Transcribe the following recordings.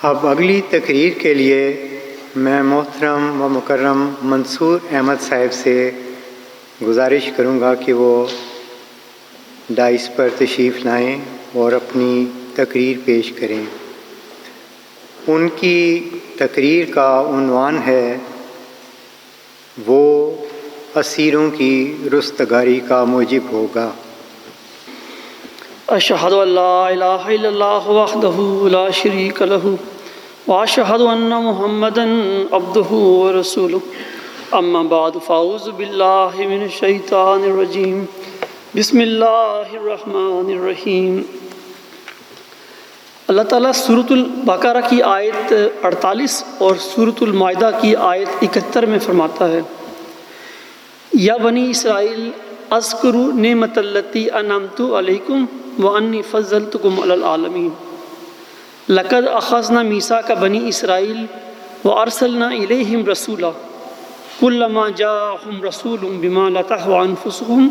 اب اگلی تقریر کے لیے میں محترم و مکرم منصور احمد صاحب سے گزارش کروں گا کہ وہ ڈائس پر تشریف لائیں اور اپنی تقریر پیش کریں۔ ان کی تقریر کا عنوان ہے وہ اسیروں کی رستگاری کا موجب ہوگا۔ اشہد ان لا الہ الا اللہ وحدہ لا شریک لہ واشہد ان محمدا عبدہ ورسولہ اما بعد فاعوذ باللہ من الشیطان الرجیم بسم اللہ الرحمن الرحیم۔ اللہ تعالیٰ سورۃ البقرہ کی آیت 48 اور سورۃ المائدہ کی آیت 71 میں فرماتا ہے، یا بنی اسرائیل اذکروا نعمت التی انعمت علیکم وانی فضلتکم علی العالمین لقد اخذنا میثاق بنی اسرائیل وارسلنا الیہم رسولا کلما جاءہم رسول بما لا تہوی انفسہم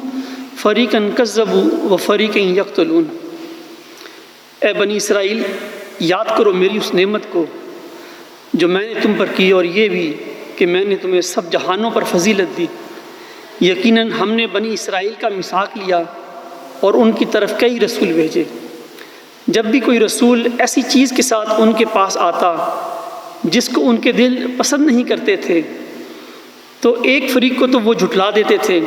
فریقا کذبوا وفریقا یقتلون۔ اے بنی اسرائیل، یاد کرو میری اس نعمت کو جو میں نے تم پر کی، اور یہ بھی کہ میں نے تمہیں سب جہانوں پر فضیلت دی۔ یقیناً ہم نے بنی اسرائیل کا میثاق لیا اور ان کی طرف کئی رسول بھیجے۔ جب بھی کوئی رسول ایسی چیز کے ساتھ ان کے پاس آتا جس کو ان کے دل پسند نہیں کرتے تھے تو ایک فریق کو تو وہ جھٹلا دیتے تھے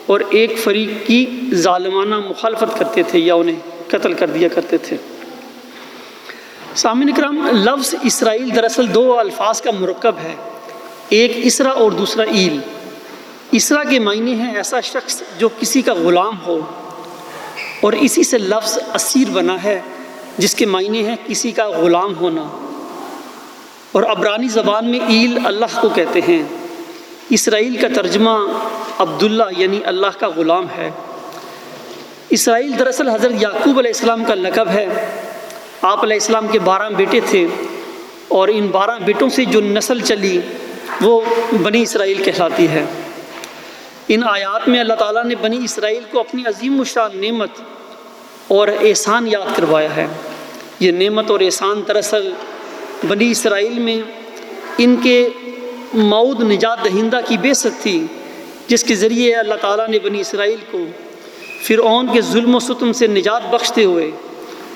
اور ایک فریق کی ظالمانہ مخالفت کرتے تھے یا انہیں قتل کر دیا کرتے تھے۔ سامعین کرام، لفظ اسرائیل دراصل دو الفاظ کا مرکب ہے، ایک اسرا اور دوسرا ایل۔ اسرا کے معنی ہے ایسا شخص جو کسی کا غلام ہو، اور اسی سے لفظ اسیر بنا ہے جس کے معنی ہے کسی کا غلام ہونا، اور عبرانی زبان میں ایل اللہ کو کہتے ہیں۔ اسرائیل کا ترجمہ عبداللہ یعنی اللہ کا غلام ہے۔ اسرائیل دراصل حضرت یعقوب علیہ السلام کا لقب ہے۔ آپ علیہ السلام کے 12 بیٹے تھے، اور ان 12 بیٹوں سے جو نسل چلی وہ بنی اسرائیل کہلاتی ہے۔ ان آیات میں اللہ تعالیٰ نے بنی اسرائیل کو اپنی عظیم الشان نعمت اور احسان یاد کروایا ہے۔ یہ نعمت اور احسان دراصل بنی اسرائیل میں ان کے موعود نجات دہندہ کی بعثت تھی، جس کے ذریعے اللہ تعالیٰ نے بنی اسرائیل کو فرعون کے ظلم و ستم سے نجات بخشتے ہوئے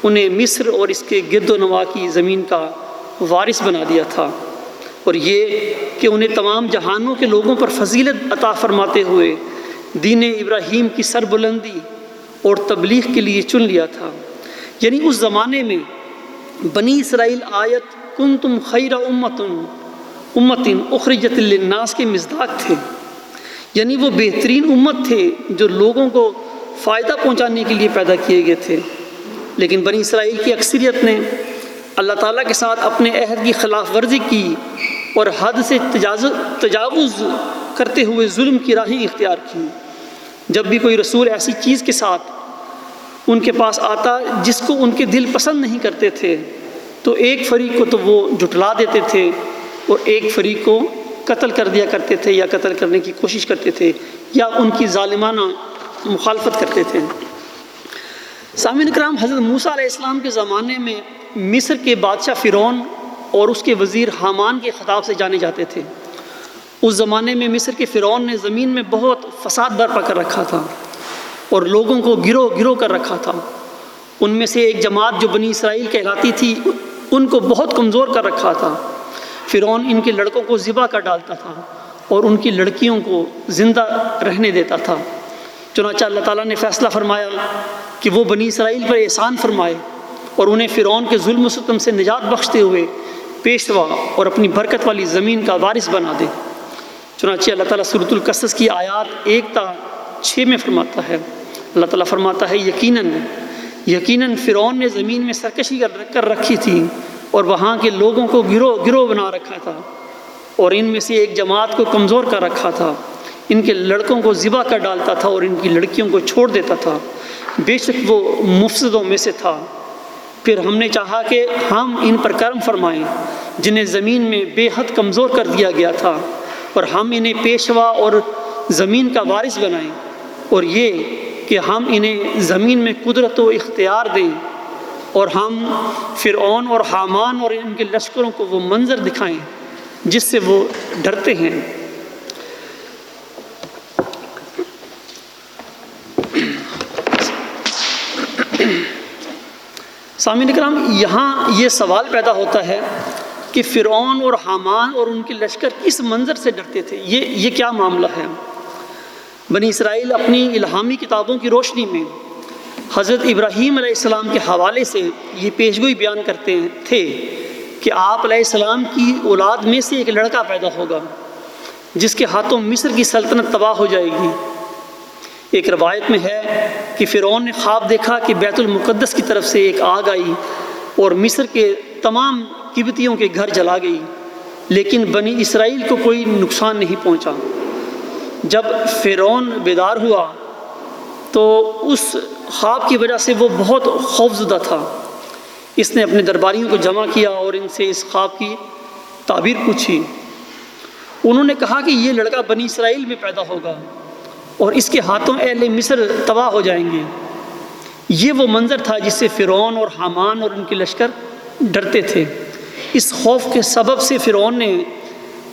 انہیں مصر اور اس کے گرد و نواح کی زمین کا وارث بنا دیا تھا، اور یہ کہ انہیں تمام جہانوں کے لوگوں پر فضیلت عطا فرماتے ہوئے دین ابراہیم کی سربلندی اور تبلیغ کے لیے چن لیا تھا۔ یعنی اس زمانے میں بنی اسرائیل آیت کنتم خیر امت اخرجت للناس کے مصداق تھے، یعنی وہ بہترین امت تھے جو لوگوں کو فائدہ پہنچانے کے لیے پیدا کیے گئے تھے۔ لیکن بنی اسرائیل کی اکثریت نے اللہ تعالیٰ کے ساتھ اپنے عہد کی خلاف ورزی کی اور حد سے تجاوز کرتے ہوئے ظلم کی راہیں اختیار کی۔ جب بھی کوئی رسول ایسی چیز کے ساتھ ان کے پاس آتا جس کو ان کے دل پسند نہیں کرتے تھے تو ایک فریق کو تو وہ جھٹلا دیتے تھے اور ایک فریق کو قتل کر دیا کرتے تھے یا قتل کرنے کی کوشش کرتے تھے یا ان کی ظالمانہ مخالفت کرتے تھے۔ سامعین کرام، حضرت موسیٰ علیہ السلام کے زمانے میں مصر کے بادشاہ فرعون اور اس کے وزیر حامان کے خطاب سے جانے جاتے تھے۔ اس زمانے میں مصر کے فرعون نے زمین میں بہت فساد برپا کر رکھا تھا اور لوگوں کو گروہ کر رکھا تھا۔ ان میں سے ایک جماعت جو بنی اسرائیل کہلاتی تھی ان کو بہت کمزور کر رکھا تھا۔ فرعون ان کے لڑکوں کو ذبح کر ڈالتا تھا اور ان کی لڑکیوں کو زندہ رہنے دیتا تھا۔ چنانچہ اللہ تعالیٰ نے فیصلہ فرمایا کہ وہ بنی اسرائیل پر احسان فرمائے اور انہیں فرعون کے ظلم و ستم سے نجات بخشتے ہوئے پیشوا اور اپنی برکت والی زمین کا وارث بنا دے۔ چنانچہ اللہ تعالیٰ سورۃ القصص کی آیات 1 تا 6 میں فرماتا ہے، اللہ تعالیٰ فرماتا ہے یقیناً فرعون نے زمین میں سرکشی کر رکھی تھی اور وہاں کے لوگوں کو گروہ بنا رکھا تھا، اور ان میں سے ایک جماعت کو کمزور کر رکھا تھا۔ ان کے لڑکوں کو ذبح کر ڈالتا تھا اور ان کی لڑکیوں کو چھوڑ دیتا تھا۔ بے شک وہ مفسدوں میں سے تھا۔ پھر ہم نے چاہا کہ ہم ان پر کرم فرمائیں جنہیں زمین میں بے حد کمزور کر دیا گیا تھا، اور ہم انہیں پیشوا اور زمین کا وارث بنائیں، اور یہ کہ ہم انہیں زمین میں قدرت و اختیار دیں اور ہم فرعون اور حامان اور ان کے لشکروں کو وہ منظر دکھائیں جس سے وہ ڈرتے ہیں۔ سامعین کرام، یہاں یہ سوال پیدا ہوتا ہے کہ فرعون اور حامان اور ان کے لشکر کس منظر سے ڈرتے تھے؟ یہ کیا معاملہ ہے؟ بنی اسرائیل اپنی الہامی کتابوں کی روشنی میں حضرت ابراہیم علیہ السلام کے حوالے سے یہ پیشگوئی بیان کرتے تھے کہ آپ علیہ السلام کی اولاد میں سے ایک لڑکا پیدا ہوگا جس کے ہاتھوں مصر کی سلطنت تباہ ہو جائے گی۔ ایک روایت میں ہے کہ فرعون نے خواب دیکھا کہ بیت المقدس کی طرف سے ایک آگ آئی اور مصر کے تمام قبطیوں کے گھر جلا گئی، لیکن بنی اسرائیل کو کوئی نقصان نہیں پہنچا۔ جب فرعون بیدار ہوا تو اس خواب کی وجہ سے وہ بہت خوفزدہ تھا۔ اس نے اپنے درباریوں کو جمع کیا اور ان سے اس خواب کی تعبیر پوچھی۔ انہوں نے کہا کہ یہ لڑکا بنی اسرائیل میں پیدا ہوگا اور اس کے ہاتھوں اہل مصر تباہ ہو جائیں گے۔ یہ وہ منظر تھا جس سے فرعون اور حامان اور ان کے لشکر ڈرتے تھے۔ اس خوف کے سبب سے فرعون نے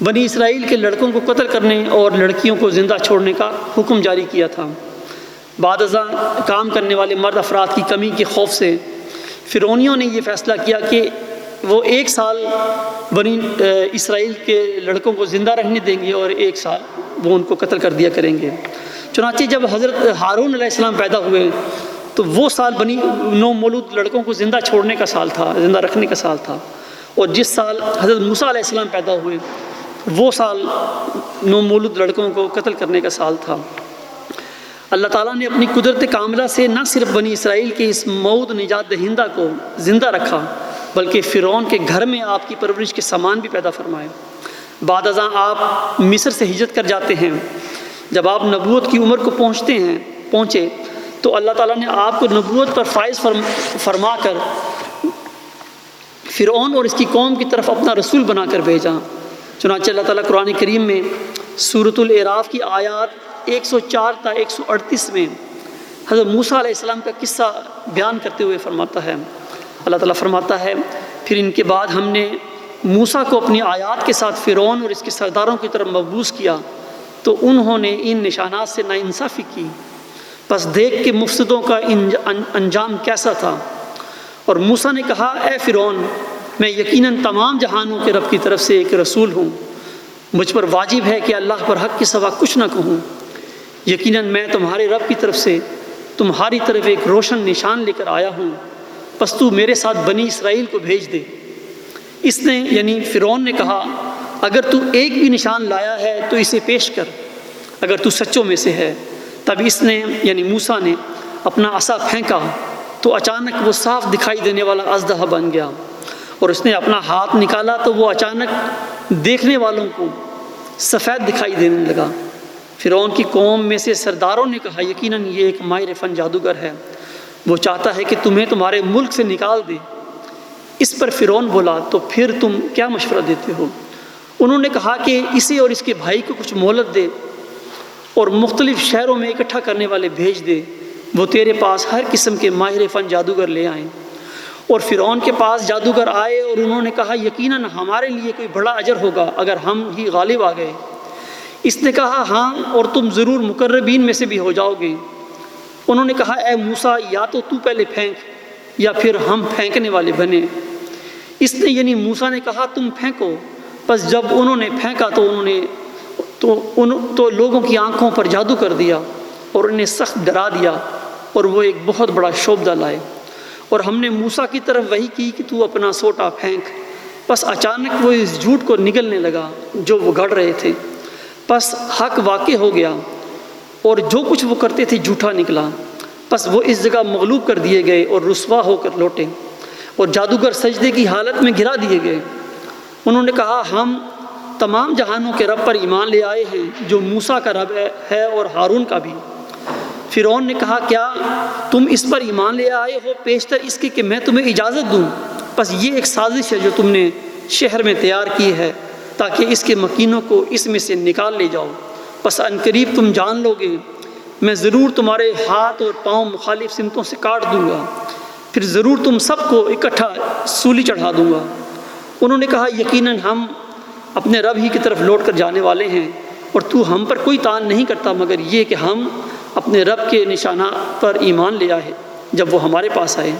بنی اسرائیل کے لڑکوں کو قتل کرنے اور لڑکیوں کو زندہ چھوڑنے کا حکم جاری کیا تھا۔ بعد ازاں کام کرنے والے مرد افراد کی کمی کے خوف سے فرعونیوں نے یہ فیصلہ کیا کہ وہ 1 سال بنی اسرائیل کے لڑکوں کو زندہ رہنے دیں گے اور 1 سال وہ ان کو قتل کر دیا کریں گے۔ چنانچہ جب حضرت ہارون علیہ السلام پیدا ہوئے تو وہ سال بنی نومولود لڑکوں کو زندہ چھوڑنے کا سال تھا، زندہ رکھنے کا سال تھا، اور جس سال حضرت موسیٰ علیہ السلام پیدا ہوئے وہ سال نومولود لڑکوں کو قتل کرنے کا سال تھا۔ اللہ تعالیٰ نے اپنی قدرت کاملہ سے نہ صرف بنی اسرائیل کے اس موعود نجات دہندہ کو زندہ رکھا بلکہ فرعون کے گھر میں آپ کی پرورش کے سامان بھی پیدا فرمائے۔ بعد ازاں آپ مصر سے ہجرت کر جاتے ہیں۔ جب آپ نبوت کی عمر کو پہنچے تو اللہ تعالیٰ نے آپ کو نبوت پر فائز فرما کر فرعون اور اس کی قوم کی طرف اپنا رسول بنا کر بھیجا۔ چنانچہ اللہ تعالیٰ قرآن کریم میں سورۃ الاعراف کی آیات 104 تا 138 میں حضرت موسیٰ علیہ السلام کا قصہ بیان کرتے ہوئے فرماتا ہے، اللہ تعالیٰ فرماتا ہے، پھر ان کے بعد ہم نے موسیٰ کو اپنی آیات کے ساتھ فرعون اور اس کے سرداروں کی طرف مبعوث کیا تو انہوں نے ان نشانات سے ناانصافی کی۔ پس دیکھ کے مفسدوں کا انجام کیسا تھا۔ اور موسیٰ نے کہا، اے فرعون، میں یقیناً تمام جہانوں کے رب کی طرف سے ایک رسول ہوں، مجھ پر واجب ہے کہ اللہ پر حق کے سوا کچھ نہ کہوں۔ یقیناً میں تمہارے رب کی طرف سے تمہاری طرف ایک روشن نشان لے کر آیا ہوں، پس تو میرے ساتھ بنی اسرائیل کو بھیج دے۔ اس نے یعنی فرعون نے کہا، اگر تو ایک بھی نشان لایا ہے تو اسے پیش کر، اگر تو سچوں میں سے ہے۔ تب اس نے یعنی موسیٰ نے اپنا عصا پھینکا تو اچانک وہ صاف دکھائی دینے والا اژدہا بن گیا، اور اس نے اپنا ہاتھ نکالا تو وہ اچانک دیکھنے والوں کو سفید دکھائی دینے لگا۔ فرعون کی قوم میں سے سرداروں نے کہا، یقیناً یہ ایک ماہر فن جادوگر ہے، وہ چاہتا ہے کہ تمہیں تمہارے ملک سے نکال دے۔ اس پر فرعون بولا، تو پھر تم کیا مشورہ دیتے ہو؟ انہوں نے کہا کہ اسے اور اس کے بھائی کو کچھ مہلت دے اور مختلف شہروں میں اکٹھا کرنے والے بھیج دے، وہ تیرے پاس ہر قسم کے ماہر فن جادوگر لے آئیں۔ اور فرعون کے پاس جادوگر آئے اور انہوں نے کہا، یقیناً ہمارے لیے کوئی بڑا اجر ہوگا اگر ہم ہی غالب آ گئے۔ اس نے کہا، ہاں، اور تم ضرور مقربین میں سے بھی ہو جاؤ گے۔ انہوں نے کہا، اے موسیٰ، یا تو پہلے پھینک یا پھر ہم پھینکنے والے بنے۔ اس نے یعنی موسیٰ نے کہا، تم پھینکو۔ پس جب انہوں نے پھینکا تو انہوں نے تو لوگوں کی آنکھوں پر جادو کر دیا اور انہیں سخت ڈرا دیا، اور وہ ایک بہت بڑا شوبدہ لائے۔ اور ہم نے موسیٰ کی طرف وحی کی کہ تو اپنا سوٹا پھینک۔ پس اچانک وہ اس جھوٹ کو نگلنے لگا جو وہ گھڑ رہے تھے، پس حق واقع ہو گیا اور جو کچھ وہ کرتے تھے جھوٹا نکلا۔ پس وہ اس جگہ مغلوب کر دیے گئے اور رسوا ہو کر لوٹے، اور جادوگر سجدے کی حالت میں گرا دیے گئے۔ انہوں نے کہا، ہم تمام جہانوں کے رب پر ایمان لے آئے ہیں جو موسیٰ کا رب ہے اور ہارون کا بھی۔ فرعون نے کہا، کیا تم اس پر ایمان لے آئے ہو پیشتر اس کے کہ میں تمہیں اجازت دوں؟ بس یہ ایک سازش ہے جو تم نے شہر میں تیار کی ہے تاکہ اس کے مکینوں کو اس میں سے نکال لے جاؤ۔ بس عنقریب تم جان لو گے، میں ضرور تمہارے ہاتھ اور پاؤں مخالف سمتوں سے کاٹ دوں گا۔ پھر ضرور تم سب کو اکٹھا سولی چڑھا دوں گا۔ انہوں نے کہا یقیناً ہم اپنے رب ہی کی طرف لوٹ کر جانے والے ہیں، اور تو ہم پر کوئی تان نہیں کرتا مگر یہ کہ ہم اپنے رب کے نشانات پر ایمان لے آئے جب وہ ہمارے پاس آئے۔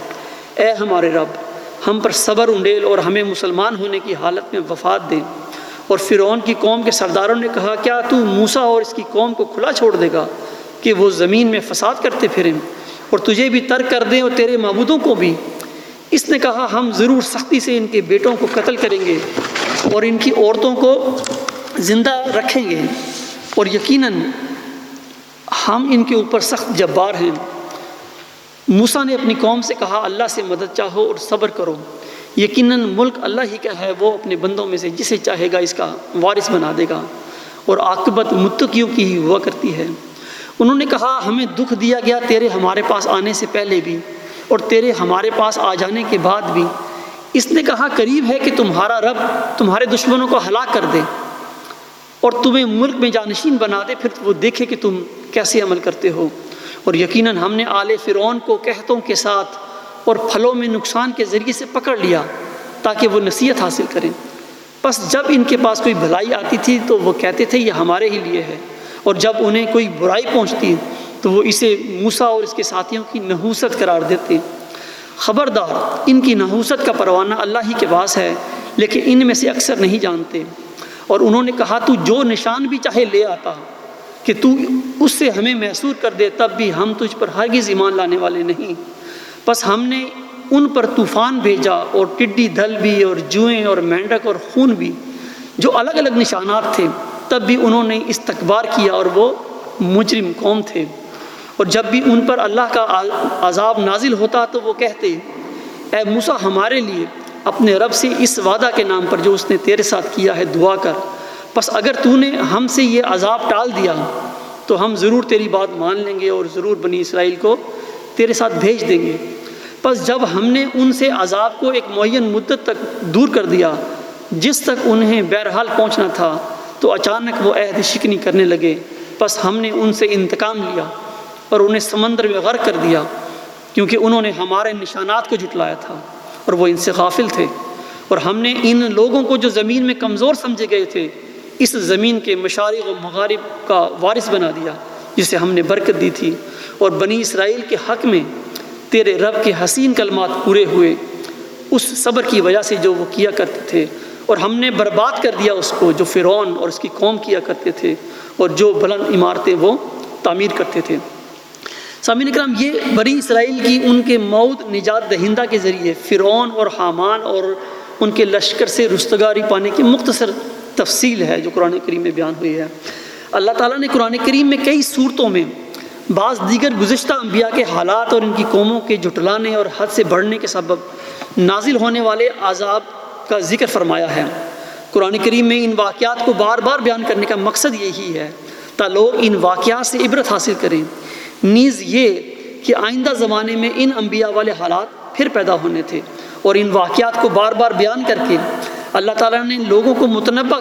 اے ہمارے رب، ہم پر صبر انڈیل اور ہمیں مسلمان ہونے کی حالت میں وفات دے۔ اور فرعون کی قوم کے سرداروں نے کہا کیا تو موسیٰ اور اس کی قوم کو کھلا چھوڑ دے گا کہ وہ زمین میں فساد کرتے پھریں اور تجھے بھی ترک کر دیں اور تیرے معبودوں کو بھی؟ اس نے کہا ہم ضرور سختی سے ان کے بیٹوں کو قتل کریں گے اور ان کی عورتوں کو زندہ رکھیں گے، اور یقیناً ہم ان کے اوپر سخت جبار ہیں۔ موسیٰ نے اپنی قوم سے کہا اللہ سے مدد چاہو اور صبر کرو، یقیناً ملک اللہ ہی کا ہے، وہ اپنے بندوں میں سے جسے چاہے گا اس کا وارث بنا دے گا، اور عاقبت متقیوں کی ہی ہوا کرتی ہے۔ انہوں نے کہا ہمیں دکھ دیا گیا تیرے ہمارے پاس آنے سے پہلے بھی اور تیرے ہمارے پاس آ جانے کے بعد بھی۔ اس نے کہا قریب ہے کہ تمہارا رب تمہارے دشمنوں کو ہلاک کر دے اور تمہیں ملک میں جانشین بنا دے، پھر وہ دیکھے کہ تم کیسے عمل کرتے ہو۔ اور یقیناً ہم نے آل فرعون کو قحطوں کے ساتھ اور پھلوں میں نقصان کے ذریعے سے پکڑ لیا تاکہ وہ نصیحت حاصل کریں۔ پس جب ان کے پاس کوئی بھلائی آتی تھی تو وہ کہتے تھے یہ ہمارے ہی لیے ہے، اور جب انہیں کوئی برائی پہنچتی تو وہ اسے موسیٰ اور اس کے ساتھیوں کی نحوست قرار دیتے۔ خبردار، ان کی نحوست کا پروانہ اللہ ہی کے پاس ہے، لیکن ان میں سے اکثر نہیں جانتے۔ اور انہوں نے کہا تو جو نشان بھی چاہے لے آتا کہ تو اس سے ہمیں محصور کر دے، تب بھی ہم تجھ پر ہرگز ایمان لانے والے نہیں۔ بس ہم نے ان پر طوفان بھیجا اور ٹڈی دل بھی اور جوئیں اور مینڈک اور خون بھی، جو الگ الگ نشانات تھے، تب بھی انہوں نے استکبار کیا اور وہ مجرم قوم تھے۔ اور جب بھی ان پر اللہ کا عذاب نازل ہوتا تو وہ کہتے اے موسیٰ ہمارے لیے اپنے رب سے اس وعدہ کے نام پر جو اس نے تیرے ساتھ کیا ہے دعا کر، پس اگر تو نے ہم سے یہ عذاب ٹال دیا تو ہم ضرور تیری بات مان لیں گے اور ضرور بنی اسرائیل کو تیرے ساتھ بھیج دیں گے۔ پس جب ہم نے ان سے عذاب کو ایک معین مدت تک دور کر دیا جس تک انہیں بہرحال پہنچنا تھا، تو اچانک وہ عہد شکنی کرنے لگے۔ پس ہم نے ان سے انتقام لیا اور انہیں سمندر میں غرق کر دیا، کیونکہ انہوں نے ہمارے نشانات کو جھٹلایا تھا اور وہ ان سے غافل تھے۔ اور ہم نے ان لوگوں کو جو زمین میں کمزور سمجھے گئے تھے اس زمین کے مشارق و مغارب کا وارث بنا دیا جسے ہم نے برکت دی تھی، اور بنی اسرائیل کے حق میں تیرے رب کے حسین کلمات پورے ہوئے اس صبر کی وجہ سے جو وہ کیا کرتے تھے، اور ہم نے برباد کر دیا اس کو جو فرعون اور اس کی قوم کیا کرتے تھے اور جو بلند عمارتیں وہ تعمیر کرتے تھے۔ سامعین کرام، یہ بنی اسرائیل کی ان کے موعود نجات دہندہ کے ذریعے فرعون اور حامان اور ان کے لشکر سے رستگاری پانے کی مختصر تفصیل ہے جو قرآن کریم میں بیان ہوئی ہے۔ اللہ تعالیٰ نے قرآن کریم میں کئی صورتوں میں بعض دیگر گزشتہ انبیاء کے حالات اور ان کی قوموں کے جھٹلانے اور حد سے بڑھنے کے سبب نازل ہونے والے عذاب کا ذکر فرمایا ہے۔ قرآن کریم میں ان واقعات کو بار بار بیان کرنے کا مقصد یہی ہے تاکہ لوگ ان واقعات سے عبرت حاصل کریں، نیز یہ کہ آئندہ زمانے میں ان انبیاء والے حالات پھر پیدا ہونے تھے، اور ان واقعات کو بار بار بیان کر کے اللہ تعالیٰ نے لوگوں کو متنبع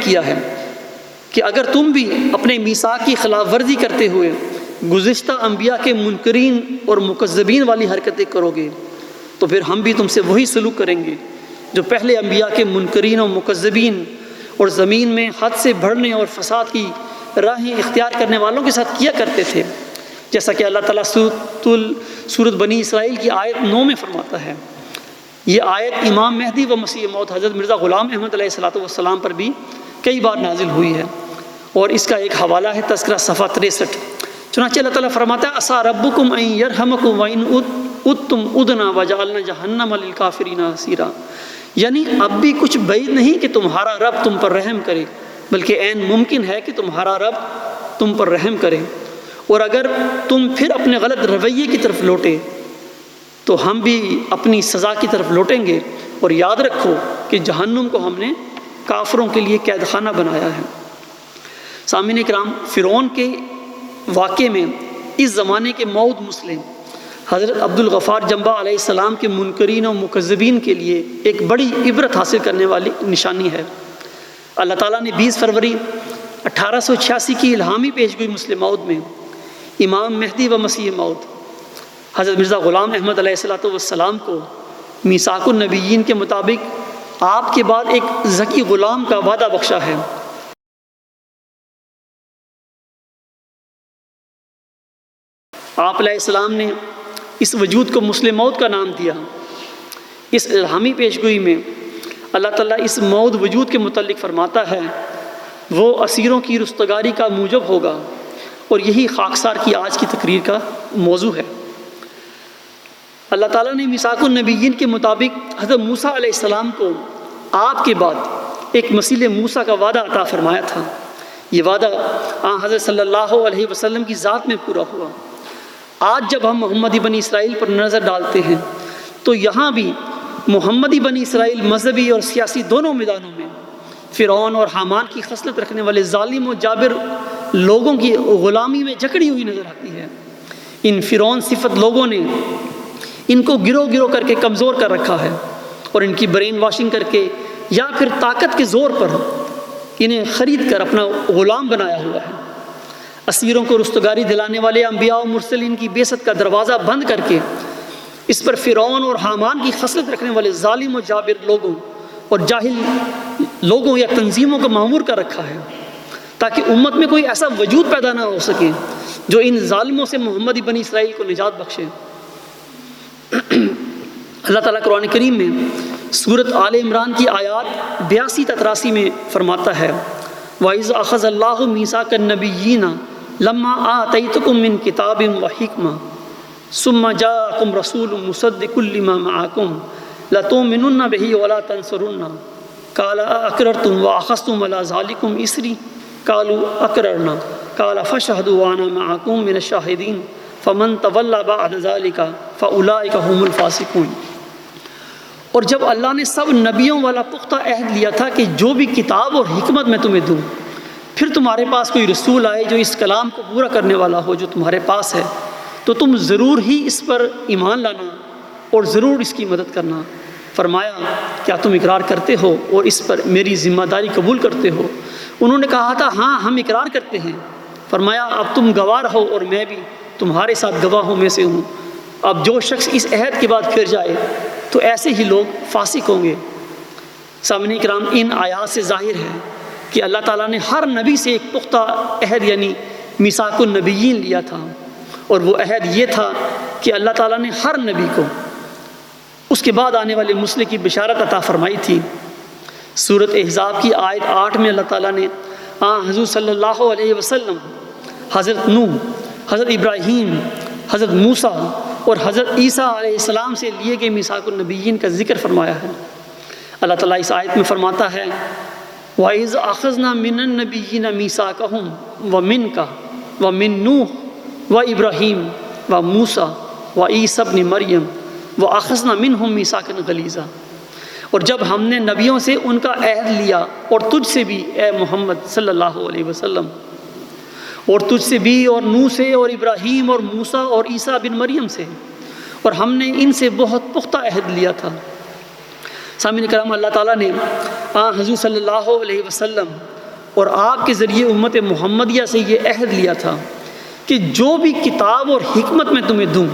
کیا ہے کہ اگر تم بھی اپنے میثاق کی خلاف ورزی کرتے ہوئے گزشتہ انبیاء کے منکرین اور مکذبین والی حرکتیں کرو گے تو پھر ہم بھی تم سے وہی سلوک کریں گے جو پہلے انبیاء کے منکرین اور مکذبین اور زمین میں حد سے بڑھنے اور فساد کی راہیں اختیار کرنے والوں کے ساتھ کیا کرتے تھے، جیسا کہ اللہ تعالیٰ سورۃ بنی اسرائیل کی آیت 9 میں فرماتا ہے۔ یہ آیت امام مہدی و مسیح موعود حضرت مرزا غلام احمد علیہ السلام پر بھی کئی بار نازل ہوئی ہے، اور اس کا ایک حوالہ ہے تذکرہ صفحہ 63۔ چنانچہ اللہ تعالیٰ فرماتا ہے عسیٰ ربکم ان یرحمکم وان عدتم عدنا وجعلنا جہنم للکافرین حصیرا، یعنی اب بھی کچھ بعید نہیں کہ تمہارا رب تم پر رحم کرے، بلکہ عین ممکن ہے کہ تمہارا رب تم پر رحم کرے، اور اگر تم پھر اپنے غلط رویے کی طرف لوٹے تو ہم بھی اپنی سزا کی طرف لوٹیں گے، اور یاد رکھو کہ جہنم کو ہم نے کافروں کے لیے قید خانہ بنایا ہے۔ سامعین کرام، فرعون کے واقعے میں اس زمانے کے موعود مسلم حضرت عبد الغفار جنبہ علیہ السلام کے منکرین و مکذبین کے لیے ایک بڑی عبرت حاصل کرنے والی نشانی ہے۔ اللہ تعالیٰ نے 20 فروری 1886 کی الہامی پیشگوئی مسلم موعود میں امام مہدی و مسیح موعود حضرت مرزا غلام احمد علیہ السلام کو میثاق النبیین کے مطابق آپ کے بعد ایک ذکی غلام کا وعدہ بخشا ہے۔ آپ علیہ السلام نے اس وجود کو مسلم موعود کا نام دیا۔ اس الہامی پیشگوئی میں اللہ تعالیٰ اس موعود وجود کے متعلق فرماتا ہے وہ اسیروں کی رستگاری کا موجب ہوگا، اور یہی خاکسار کی آج کی تقریر کا موضوع ہے۔ اللہ تعالیٰ نے میثاق النبیین کے مطابق حضرت موسیٰ علیہ السلام کو آپ کے بعد ایک مسیح موسیٰ کا وعدہ عطا فرمایا تھا۔ یہ وعدہ حضرت صلی اللہ علیہ وسلم کی ذات میں پورا ہوا۔ آج جب ہم محمدی بنی اسرائیل پر نظر ڈالتے ہیں تو یہاں بھی محمدی بنی اسرائیل مذہبی اور سیاسی دونوں میدانوں میں فرعون اور حامان کی خصلت رکھنے والے ظالم و جابر لوگوں کی غلامی میں جکڑی ہوئی نظر آتی ہے۔ ان فرعون صفت لوگوں نے ان کو گروہ گروہ کر کے کمزور کر رکھا ہے، اور ان کی برین واشنگ کر کے یا پھر طاقت کے زور پر انہیں خرید کر اپنا غلام بنایا ہوا ہے۔ اسیروں کو رستگاری دلانے والے انبیاء و مرسلین کی بعثت کا دروازہ بند کر کے اس پر فرعون اور حامان کی خصلت رکھنے والے ظالم و جابر لوگوں اور جاہل لوگوں یا تنظیموں کو مامور کر رکھا ہے، تاکہ امت میں کوئی ایسا وجود پیدا نہ ہو سکے جو ان ظالموں سے محمدی بنی اسرائیل کو نجات بخشے۔ اللہ تعالیٰ قرآن کریم میں سورۃ آل عمران کی آیات 82 تا 83 میں فرماتا ہے وَإِذْ أَخَذَ اللَّهُ مِيثَاقَ النَّبِيِّينَ لَمَّا آتَيْتُكُم مِّن كِتَابٍ وَحِكْمَةٍ ثُمَّ جَاءَكُمْ رَسُولٌ مُصَدِّقٌ لِّمَا مَعَكُمْ لَتُؤْمِنُنَّ بِهِ وَلَا تَنصُرُنَّهُ قَالَ أَأَقْرَرْتُمْ وَأَخَذْتُمْ عَلَىٰ ذَٰلِكُمْ إِصْرِي قَالُوا أَقْرَرْنَا قَالَ فَاشْهَدُوا وَأَنَا مَعَكُم مِّنَ الشَّاهِدِينَ فَمَن تَوَلَّىٰ بَعْدَ ذَٰلِكَ فَأُولَٰئِكَ هُمُ الْفَاسِقُونَ۔ اور جب اللہ نے سب نبیوں والا پختہ عہد لیا تھا کہ جو بھی کتاب اور حکمت میں تمہیں دوں، پھر تمہارے پاس کوئی رسول آئے جو اس کلام کو پورا کرنے والا ہو جو تمہارے پاس ہے، تو تم ضرور ہی اس پر ایمان لانا اور ضرور اس کی مدد کرنا۔ فرمایا کیا تم اقرار کرتے ہو اور اس پر میری ذمہ داری قبول کرتے ہو؟ انہوں نے کہا تھا ہاں ہم اقرار کرتے ہیں۔ فرمایا اب تم گواہ رہو اور میں بھی تمہارے ساتھ گواہوں میں سے ہوں۔ اب جو شخص اس عہد کے بعد پھر جائے تو ایسے ہی لوگ فاسق ہوں گے۔ سامعین کرام، ان آیات سے ظاہر ہے کہ اللہ تعالیٰ نے ہر نبی سے ایک پختہ عہد یعنی میثاق النبیین لیا تھا، اور وہ عہد یہ تھا کہ اللہ تعالیٰ نے ہر نبی کو اس کے بعد آنے والے مسئلے کی بشارت عطا فرمائی تھی۔ سورۃ احزاب کی آیت 8 میں اللہ تعالیٰ نے حضور صلی اللہ علیہ وسلم، حضرت نوح، حضرت ابراہیم، حضرت موسیٰ اور حضرت عیسیٰ علیہ السلام سے لیے گئے میثاق النبیین کا ذکر فرمایا ہے۔ اللہ تعالیٰ اس آیت میں فرماتا ہے وَإِذْ أَخَذْنَا مِنَ النَّبِيِّينَ مِيثَاقَهُمْ وَمِنْكَ وَمِن نُوحٍ وَإِبْرَاهِيمَ وَمُوسَىٰ وَعِيسَىٰ ابْنِ مَرْيَمَ وَأَخَذْنَا مِنْهُم مِّيثَاقًا غَلِيظًا۔ اور جب ہم نے نبیوں سے ان کا عہد لیا، اور تجھ سے بھی اے محمد صلی اللہ علیہ وسلم، اور تجھ سے بھی اور نوح سے اور ابراہیم اور موسیٰ اور عیسیٰ بن مریم سے، اور ہم نے ان سے بہت پختہ عہد لیا تھا۔ سامعین کرام، اللہ تعالیٰ نے حضور صلی اللہ علیہ وسلم اور آپ کے ذریعے امت محمدیہ سے یہ عہد لیا تھا کہ جو بھی کتاب اور حکمت میں تمہیں دوں،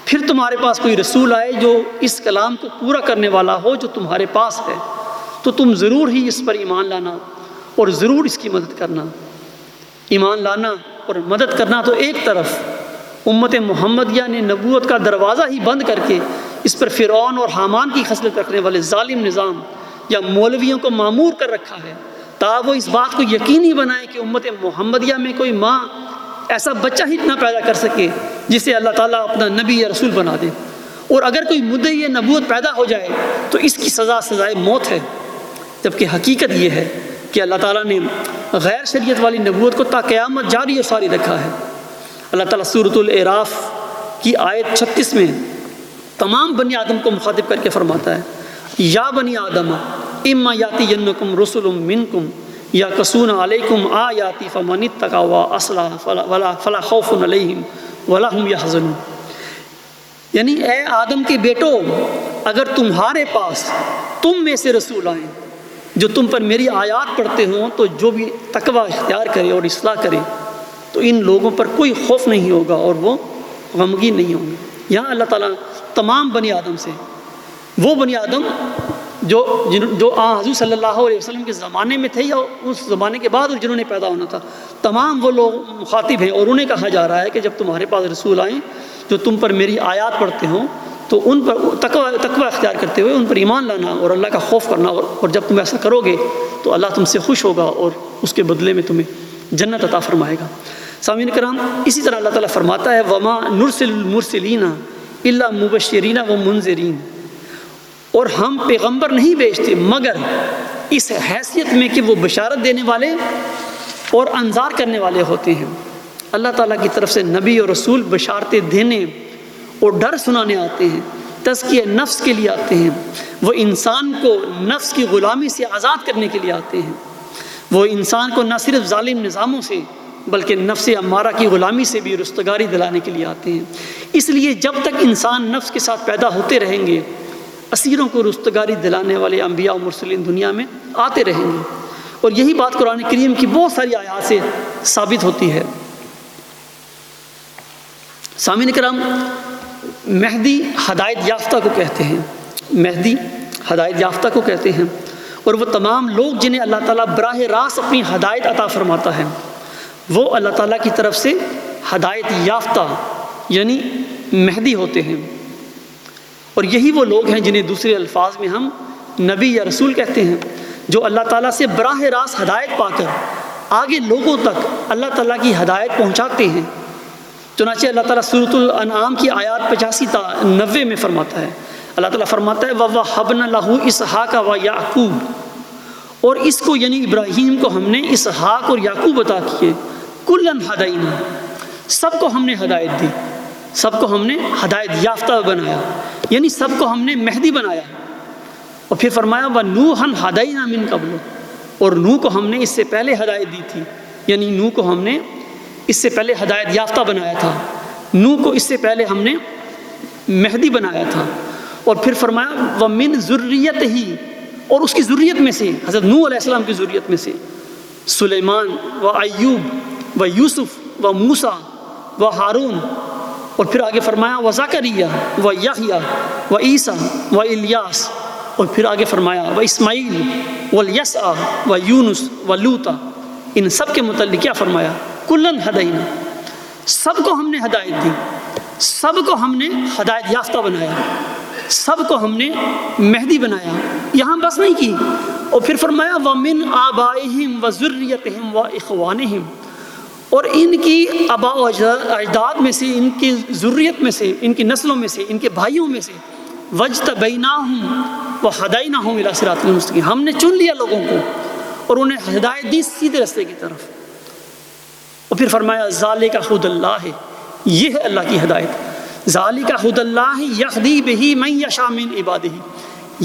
پھر تمہارے پاس کوئی رسول آئے جو اس کلام کو پورا کرنے والا ہو جو تمہارے پاس ہے، تو تم ضرور ہی اس پر ایمان لانا اور ضرور اس کی مدد کرنا۔ ایمان لانا اور مدد کرنا تو ایک طرف امت محمدیہ نے نبوت کا دروازہ ہی بند کر کے اس پر فرعون اور حامان کی خصلت رکھنے والے ظالم نظام یا مولویوں کو مامور کر رکھا ہے، تاکہ وہ اس بات کو یقینی بنائے کہ امت محمدیہ میں کوئی ماں ایسا بچہ ہی نہ پیدا کر سکے جسے اللہ تعالیٰ اپنا نبی یا رسول بنا دے، اور اگر کوئی مدعی نبوت پیدا ہو جائے تو اس کی سزائے موت ہے۔ جبکہ حقیقت یہ ہے کہ اللہ تعالیٰ نے غیر شریعت والی نبوت کو تا قیامت جاری اور ساری رکھا ہے۔ اللہ تعالیٰ سورۃ الاعراف کی آیت 36 میں تمام بنی آدم کو مخاطب کر کے فرماتا ہے یا بنی آدم اما یاتینکم رسل منکم یقصون علیکم آیاتی فمن اتقی واصلح فلا خوف علیہم ولا هم یحزنون۔ یعنی اے آدم کے بیٹو، اگر تمہارے پاس تم میں سے رسول آئیں جو تم پر میری آیات پڑھتے ہوں، تو جو بھی تقوی اختیار کرے اور اصلاح کرے تو ان لوگوں پر کوئی خوف نہیں ہوگا اور وہ غمگین نہیں ہوں گے۔ یہاں اللہ تعالیٰ تمام بنی آدم سے، وہ بنی آدم جو حضور صلی اللہ علیہ وسلم کے زمانے میں تھے یا اس زمانے کے بعد جنہوں نے پیدا ہونا تھا، تمام وہ لوگ مخاطب ہیں، اور انہیں کہا جا رہا ہے کہ جب تمہارے پاس رسول آئیں جو تم پر میری آیات پڑھتے ہوں تو ان پر تقوی اختیار کرتے ہوئے ان پر ایمان لانا اور اللہ کا خوف کرنا، اور جب تم ایسا کرو گے تو اللہ تم سے خوش ہوگا اور اس کے بدلے میں تمہیں جنت عطا فرمائے گا۔ سامعین کرام، اسی طرح اللہ تعالیٰ فرماتا ہے وما نرسل المرسلین الا مبشرین و منذرین، اور ہم پیغمبر نہیں بھیجتے مگر اس حیثیت میں کہ وہ بشارت دینے والے اور انذار کرنے والے ہوتے ہیں۔ اللہ تعالیٰ کی طرف سے نبی اور رسول بشارتیں دینے اور ڈر سنانے آتے ہیں، تزکیہ نفس کے لیے آتے ہیں، وہ انسان کو نفس کی غلامی سے آزاد کرنے کے لیے آتے ہیں، وہ انسان کو نہ صرف ظالم نظاموں سے بلکہ نفس امارہ کی غلامی سے بھی رستگاری دلانے کے لیے آتے ہیں۔ اس لیے جب تک انسان نفس کے ساتھ پیدا ہوتے رہیں گے، اسیروں کو رستگاری دلانے والے انبیاء و مرسلین دنیا میں آتے رہیں گے، اور یہی بات قرآن کریم کی بہت ساری آیات سے ثابت ہوتی ہے۔ سامعین کرام، مہدی ہدایت یافتہ کو کہتے ہیں، مہدی ہدایت یافتہ کو کہتے ہیں، اور وہ تمام لوگ جنہیں اللہ تعالیٰ براہ راست اپنی ہدایت عطا فرماتا ہے، وہ اللہ تعالیٰ کی طرف سے ہدایت یافتہ یعنی مہدی ہوتے ہیں، اور یہی وہ لوگ ہیں جنہیں دوسرے الفاظ میں ہم نبی یا رسول کہتے ہیں، جو اللہ تعالیٰ سے براہ راست ہدایت پا کر آگے لوگوں تک اللہ تعالیٰ کی ہدایت پہنچاتے ہیں۔ چنانچہ اللہ تعالیٰ سورۃ الانعام کی آیات 85 تا 90 میں فرماتا ہے، اللہ تعالیٰ فرماتا ہے وَوَهَبْنَا لَهُ إِسْحَاقَ وَيَعْقُوبَ، اور اس کو یعنی ابراہیم کو ہم نے اسحاق اور یعقوب عطا کیے، کُلًّا هَدَيْنَا، سب کو ہم نے ہدایت دی، سب کو ہم نے ہدایت یافتہ بنایا، یعنی سب کو ہم نے مہدی بنایا۔ اور پھر فرمایا وَنُوحًا هَدَيْنَا مِن قَبْلُ، اور نوح کو ہم نے اس سے پہلے ہدایت دی تھی، یعنی نوح کو ہم نے اس سے پہلے ہدایت یافتہ بنایا تھا، نوح کو اس سے پہلے ہم نے مہدی بنایا تھا۔ اور پھر فرمایا وَمِن ذُرِّيَّتِهِ، اور اس کی ذریت میں سے، حضرت نوح علیہ السلام کی ذریت میں سے سلیمان و ایوب و یوسف و موسیٰ و ہارون، اور پھر آگے فرمایا وَزَكَرِيَّا و یحییٰ و عیسیٰ و الیاس، اور پھر آگے فرمایا واسماعیل والیسع و یونس و لوطا۔ ان سب کے متعلق کیا فرمایا؟ کلن ہدینا، سب کو ہم نے ہدایت دی، سب کو ہم نے ہدایت یافتہ بنایا، سب کو ہم نے مہدی بنایا۔ یہاں بس نہیں کی، اور پھر فرمایا وَمِنْ آبَائِهِمْ وَذُرِّيَّتِهِمْ وَإِخْوَانِهِمْ، اور ان کی آباء و اجداد میں سے، ان کی ذریت میں سے، ان کی نسلوں میں سے، ان کے بھائیوں میں سے وَاجْتَبَيْنَاهُمْ وَهَدَيْنَاهُمْ إِلَىٰ صِرَاطٍ مُسْتَقِيمٍ، ہم نے چن لیا لوگوں کو اور انہیں ہدایت دی سیدھے راستے کی طرف۔ اور پھر فرمایا ذالک ھدی اللہ، یہ ہے اللہ کی ہدایت، ذالک ھدی اللہ یہدی بہ من یشاء من عبادہ،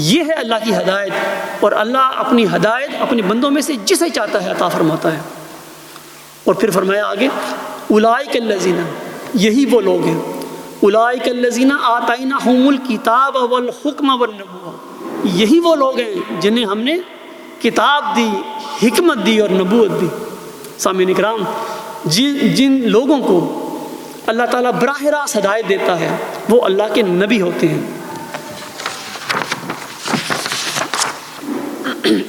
یہ ہے اللہ کی ہدایت، اور اللہ اپنی ہدایت اپنے بندوں میں سے جسے چاہتا ہے عطا فرماتا ہے۔ اور پھر فرمایا آگے اولئک الذین، یہی وہ لوگ ہیں، اولئک الذین آتیناہم الکتاب والحکم والنبوۃ، یہی وہ لوگ ہیں جنہیں ہم نے کتاب دی، حکمت دی اور نبوت دی۔ سامعین کرام، جن لوگوں کو اللہ تعالیٰ براہ راست ہدایت دیتا ہے وہ اللہ کے نبی ہوتے ہیں۔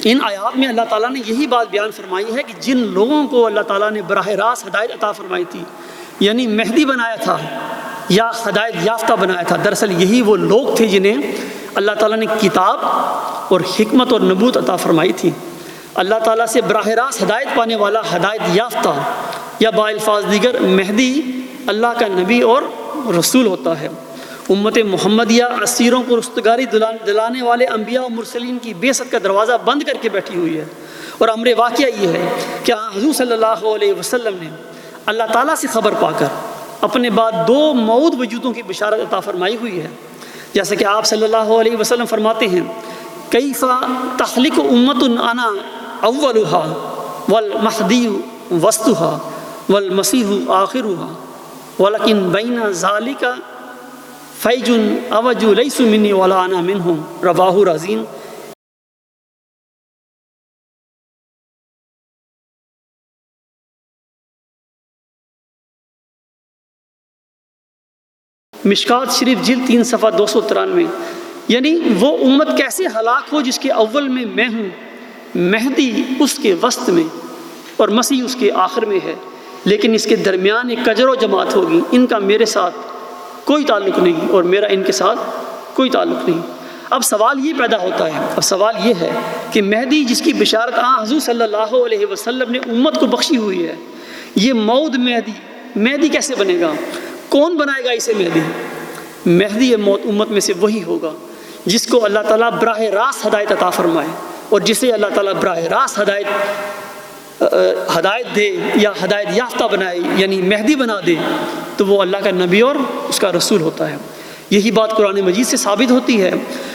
ان آیات میں اللہ تعالیٰ نے یہی بات بیان فرمائی ہے کہ جن لوگوں کو اللہ تعالیٰ نے براہ راست ہدایت عطا فرمائی تھی، یعنی مہدی بنایا تھا یا ہدایت یافتہ بنایا تھا، دراصل یہی وہ لوگ تھے جنہیں اللہ تعالیٰ نے کتاب اور حکمت اور نبوت عطا فرمائی تھی۔ اللہ تعالیٰ سے براہ راست ہدایت پانے والا ہدایت یافتہ یا بالفاظ دیگر مہدی اللہ کا نبی اور رسول ہوتا ہے۔ امت محمدیہ اسیروں کو رستگاری دلانے والے انبیاء و مرسلین کی بعثت کا دروازہ بند کر کے بیٹھی ہوئی ہے، اور امر واقعہ یہ ہے کہ حضور صلی اللہ علیہ وسلم نے اللہ تعالیٰ سے خبر پا کر اپنے بعد 2 موعود وجودوں کی بشارت عطا فرمائی ہوئی ہے، جیسے کہ آپ صلی اللہ علیہ وسلم فرماتے ہیں کیف تخلق امت انا اولها والمہدی وسطها والمسیح آخرها ولکن بین ذالک فیج اوج لیس منی ولا انا منہم، رواہ رازین۔ مشکات شریف جلد 3 صفحہ 293. یعنی وہ امت کیسے ہلاک ہو جس کے اول میں ہوں، مہدی اس کے وسط میں اور مسیح اس کے آخر میں ہے، لیکن اس کے درمیان ایک کجر و جماعت ہوگی، ان کا میرے ساتھ کوئی تعلق نہیں اور میرا ان کے ساتھ کوئی تعلق نہیں. اب سوال یہ پیدا ہوتا ہے، اب سوال یہ ہے کہ مہدی جس کی بشارت حضور صلی اللہ علیہ وسلم نے امت کو بخشی ہوئی ہے، یہ موعود مہدی کیسے بنے گا؟ کون بنائے گا اسے مہدی؟ مہدی موت امت میں سے وہی ہوگا جس کو اللہ تعالیٰ براہ راست ہدایت عطا فرمائے، اور جسے اللہ تعالیٰ براہ راست ہدایت دے یا ہدایت یافتہ بنائے، یعنی مہدی بنا دے، تو وہ اللہ کا نبی اور اس کا رسول ہوتا ہے. یہی بات قرآن مجید سے ثابت ہوتی ہے،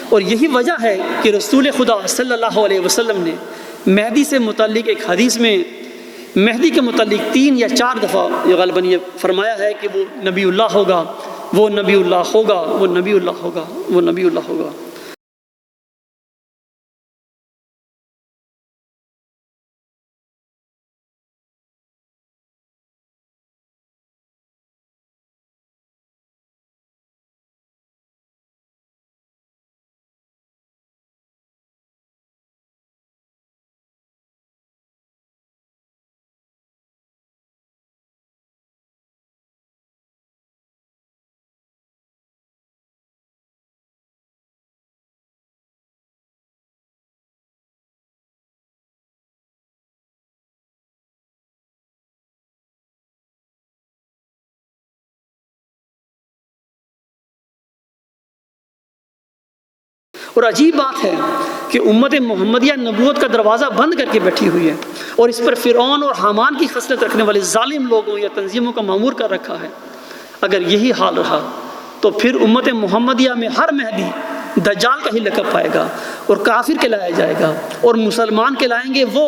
اور یہی وجہ ہے کہ رسول خدا صلی اللہ علیہ وسلم نے مہدی سے متعلق ایک حدیث میں مہدی کے متعلق 3 یا 4 دفعہ یہ غالباً یہ فرمایا ہے کہ وہ نبی اللہ ہوگا، وہ نبی اللہ ہوگا، وہ نبی اللہ ہوگا، وہ نبی اللہ ہوگا. اور عجیب بات ہے کہ امت محمدیہ نبوت کا دروازہ بند کر کے بیٹھی ہوئی ہے، اور اس پر فرعون اور حامان کی خصلت رکھنے والے ظالم لوگوں یا تنظیموں کا مامور کر رکھا ہے. اگر یہی حال رہا تو پھر امت محمدیہ میں ہر مہدی دجال کا ہی لقب پائے گا اور کافر کہلایا جائے گا، اور مسلمان کہلائیں گے وہ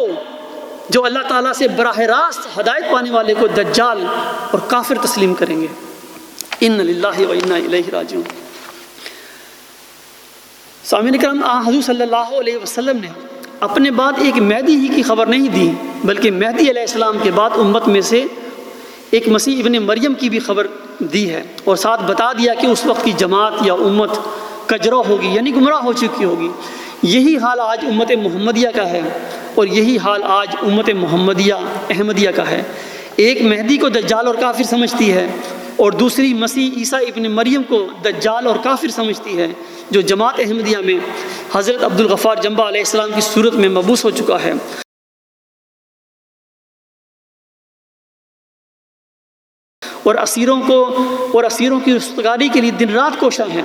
جو اللہ تعالیٰ سے براہ راست ہدایت پانے والے کو دجال اور کافر تسلیم کریں گے. ان للہ و انا الیہ راجعون. سامعین کرام، حضور صلی اللہ علیہ وسلم نے اپنے بعد ایک مہدی ہی کی خبر نہیں دی، بلکہ مہدی علیہ السلام کے بعد امت میں سے ایک مسیح ابن مریم کی بھی خبر دی ہے، اور ساتھ بتا دیا کہ اس وقت کی جماعت یا امت کجرا ہوگی، یعنی گمراہ ہو چکی ہوگی. یہی حال آج امت محمدیہ کا ہے، اور یہی حال آج امت محمدیہ احمدیہ کا ہے. ایک مہدی کو دجال اور کافر سمجھتی ہے، اور دوسری مسیح عیسیٰ ابن مریم کو دجال اور کافر سمجھتی ہے، جو جماعت احمدیہ میں حضرت عبدالغفار جنبہ علیہ السلام کی صورت میں مبعوث ہو چکا ہے. اور اسیروں کی رستگاری کے لیے دن رات کوشاں ہیں،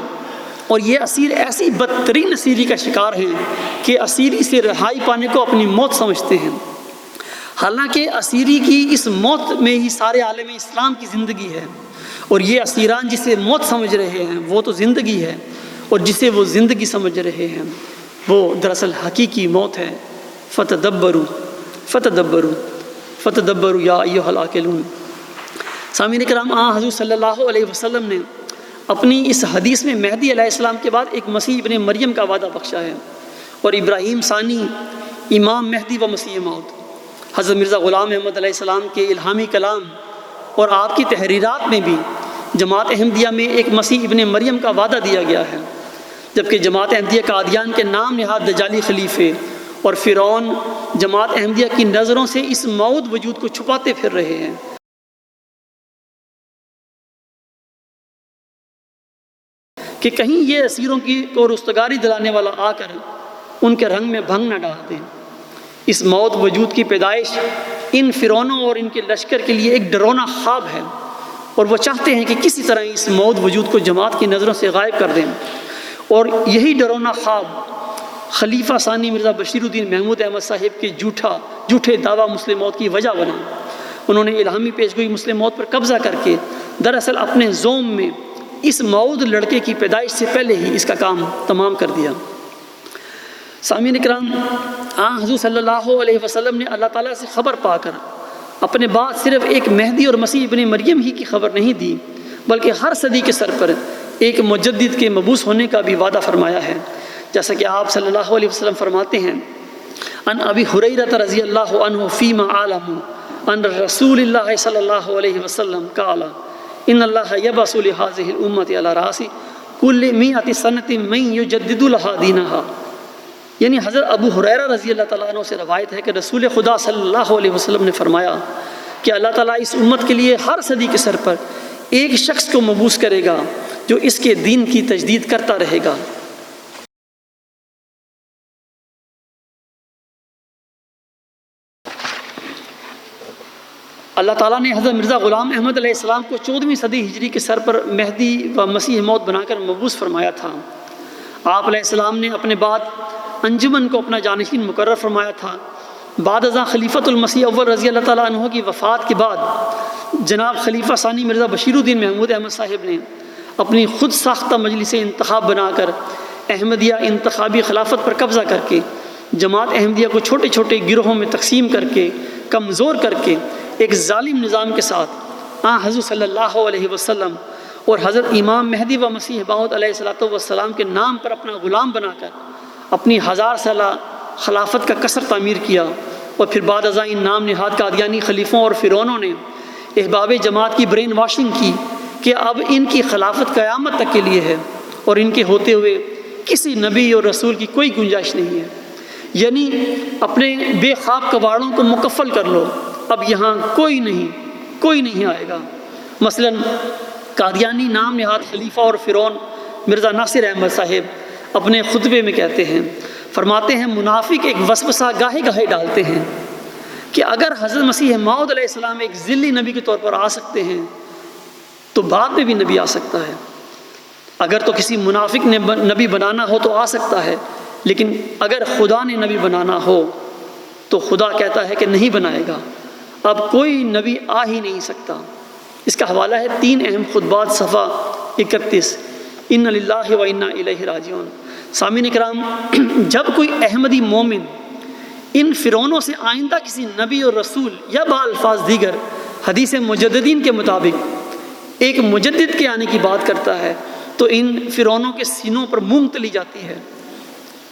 اور یہ اسیر ایسی بدترین اسیری کا شکار ہیں کہ اسیری سے رہائی پانے کو اپنی موت سمجھتے ہیں، حالانکہ اسیری کی اس موت میں ہی سارے عالم اسلام کی زندگی ہے. اور یہ اسیران جسے موت سمجھ رہے ہیں وہ تو زندگی ہے، اور جسے وہ زندگی سمجھ رہے ہیں وہ دراصل حقیقی موت ہے. فتدبروا فتدبروا فتدبروا یا ایھا العاقلون. سامعین کرام، حضور صلی اللہ علیہ وسلم نے اپنی اس حدیث میں مہدی علیہ السلام کے بعد ایک مسیح ابن مریم کا وعدہ بخشا ہے، اور ابراہیم ثانی امام مہدی و مسیح موعود، حضرت مرزا غلام احمد علیہ السلام کے الہامی کلام اور آپ کی تحریرات میں بھی جماعت احمدیہ میں ایک مسیح ابن مریم کا وعدہ دیا گیا ہے، جبکہ جماعت احمدیہ قادیان کے نام نہاد دجالی خلیفے اور فرعون جماعت احمدیہ کی نظروں سے اس موعود وجود کو چھپاتے پھر رہے ہیں. کہ کہیں یہ اسیروں کی کو رستگاری دلانے والا آ کر ان کے رنگ میں بھنگ نہ ڈال دیں. اس موت وجود کی پیدائش ان فرعونوں اور ان کے لشکر کے لیے ایک ڈرونا خواب ہے، اور وہ چاہتے ہیں کہ کسی طرح اس موت وجود کو جماعت کی نظروں سے غائب کر دیں. اور یہی ڈرونا خواب خلیفہ ثانی مرزا بشیر الدین محمود احمد صاحب کے جھوٹے دعویٰ مسلم موت کی وجہ بنا. انہوں نے الہامی پیشگوئی مسلم موت پر قبضہ کر کے دراصل اپنے زوم میں اس موعود لڑکے کی پیدائش سے پہلے ہی اس کا کام تمام کر دیا. سامعین کرام، حضور صلی اللہ علیہ وسلم نے اللہ تعالیٰ سے خبر پا کر اپنے بعد صرف ایک مہدی اور مسیح ابن مریم ہی کی خبر نہیں دی، بلکہ ہر صدی کے سر پر ایک مجدد کے مبعوث ہونے کا بھی وعدہ فرمایا ہے، جیسا کہ آپ صلی اللہ علیہ وسلم فرماتے ہیں: ان ابی ہریرہ رضی اللہ عنہ فیما عالم ان رسول اللہ صلی اللہ علیہ وسلم قال ان اللہ یبعث لہذہ الامۃ علی رأس کل مئۃ سنۃ من یجدد لہا دینہا، یعنی حضرت ابو ہریرہ رضی اللہ تعالیٰ عنہ سے روایت ہے کہ رسول خدا صلی اللہ علیہ وسلم نے فرمایا کہ اللہ تعالیٰ اس امت کے لیے ہر صدی کے سر پر ایک شخص کو مبعوث کرے گا جو اس کے دین کی تجدید کرتا رہے گا۔ اللہ تعالیٰ نے حضرت مرزا غلام احمد علیہ السلام کو 14ویں صدی ہجری کے سر پر مہدی و مسیح موعود بنا کر مبعوث فرمایا تھا۔ آپ علیہ السلام نے اپنے بعد انجمن کو اپنا جانشین مقرر فرمایا تھا۔ بعد ازاں خلیفۃ المسیح اول رضی اللہ تعالیٰ عنہ کی وفات کے بعد جناب خلیفہ ثانی مرزا بشیر الدین محمود احمد صاحب نے اپنی خود ساختہ مجلس انتخاب بنا کر احمدیہ انتخابی خلافت پر قبضہ کر کے جماعت احمدیہ کو چھوٹے چھوٹے گروہوں میں تقسیم کر کے کمزور کر کے ایک ظالم نظام کے ساتھ حضور صلی اللہ علیہ وسلم اور حضرت امام مہدی و مسیح موعود علیہ الصلوۃ والسلام کے نام پر اپنا غلام بنا کر اپنی 1000 سالہ خلافت کا قصر تعمیر کیا، اور پھر بعد ازاں ان نام نہاد قادیانی خلیفوں اور فرعونوں نے احباب جماعت کی برین واشنگ کی کہ اب ان کی خلافت قیامت تک کے لیے ہے اور ان کے ہوتے ہوئے کسی نبی اور رسول کی کوئی گنجائش نہیں ہے، یعنی اپنے بے خواب کباڑوں کو مکفل کر لو، اب یہاں کوئی نہیں آئے گا۔ مثلا قادیانی نام نہاد خلیفہ اور فرعون مرزا ناصر احمد صاحب اپنے خطبے میں کہتے ہیں، فرماتے ہیں منافق ایک وسوسہ گاہے گاہے ڈالتے ہیں کہ اگر حضرت مسیح موعود علیہ السلام ایک ذلی نبی کے طور پر آ سکتے ہیں تو بعد میں بھی نبی آ سکتا ہے، اگر تو کسی منافق نے نبی بنانا ہو تو آ سکتا ہے، لیکن اگر خدا نے نبی بنانا ہو تو خدا کہتا ہے کہ نہیں بنائے گا، اب کوئی نبی آ ہی نہیں سکتا۔ اس کا حوالہ ہے 3 اہم خطبات صفحہ 31، ان للہ و انا الیہ راجعون۔ سامعین کرام، جب کوئی احمدی مومن ان فرعونوں سے آئندہ کسی نبی اور رسول یا بالفاظ دیگر حدیث مجددین کے مطابق ایک مجدد کے آنے کی بات کرتا ہے تو ان فرعونوں کے سینوں پر منگ تلی جاتی ہے،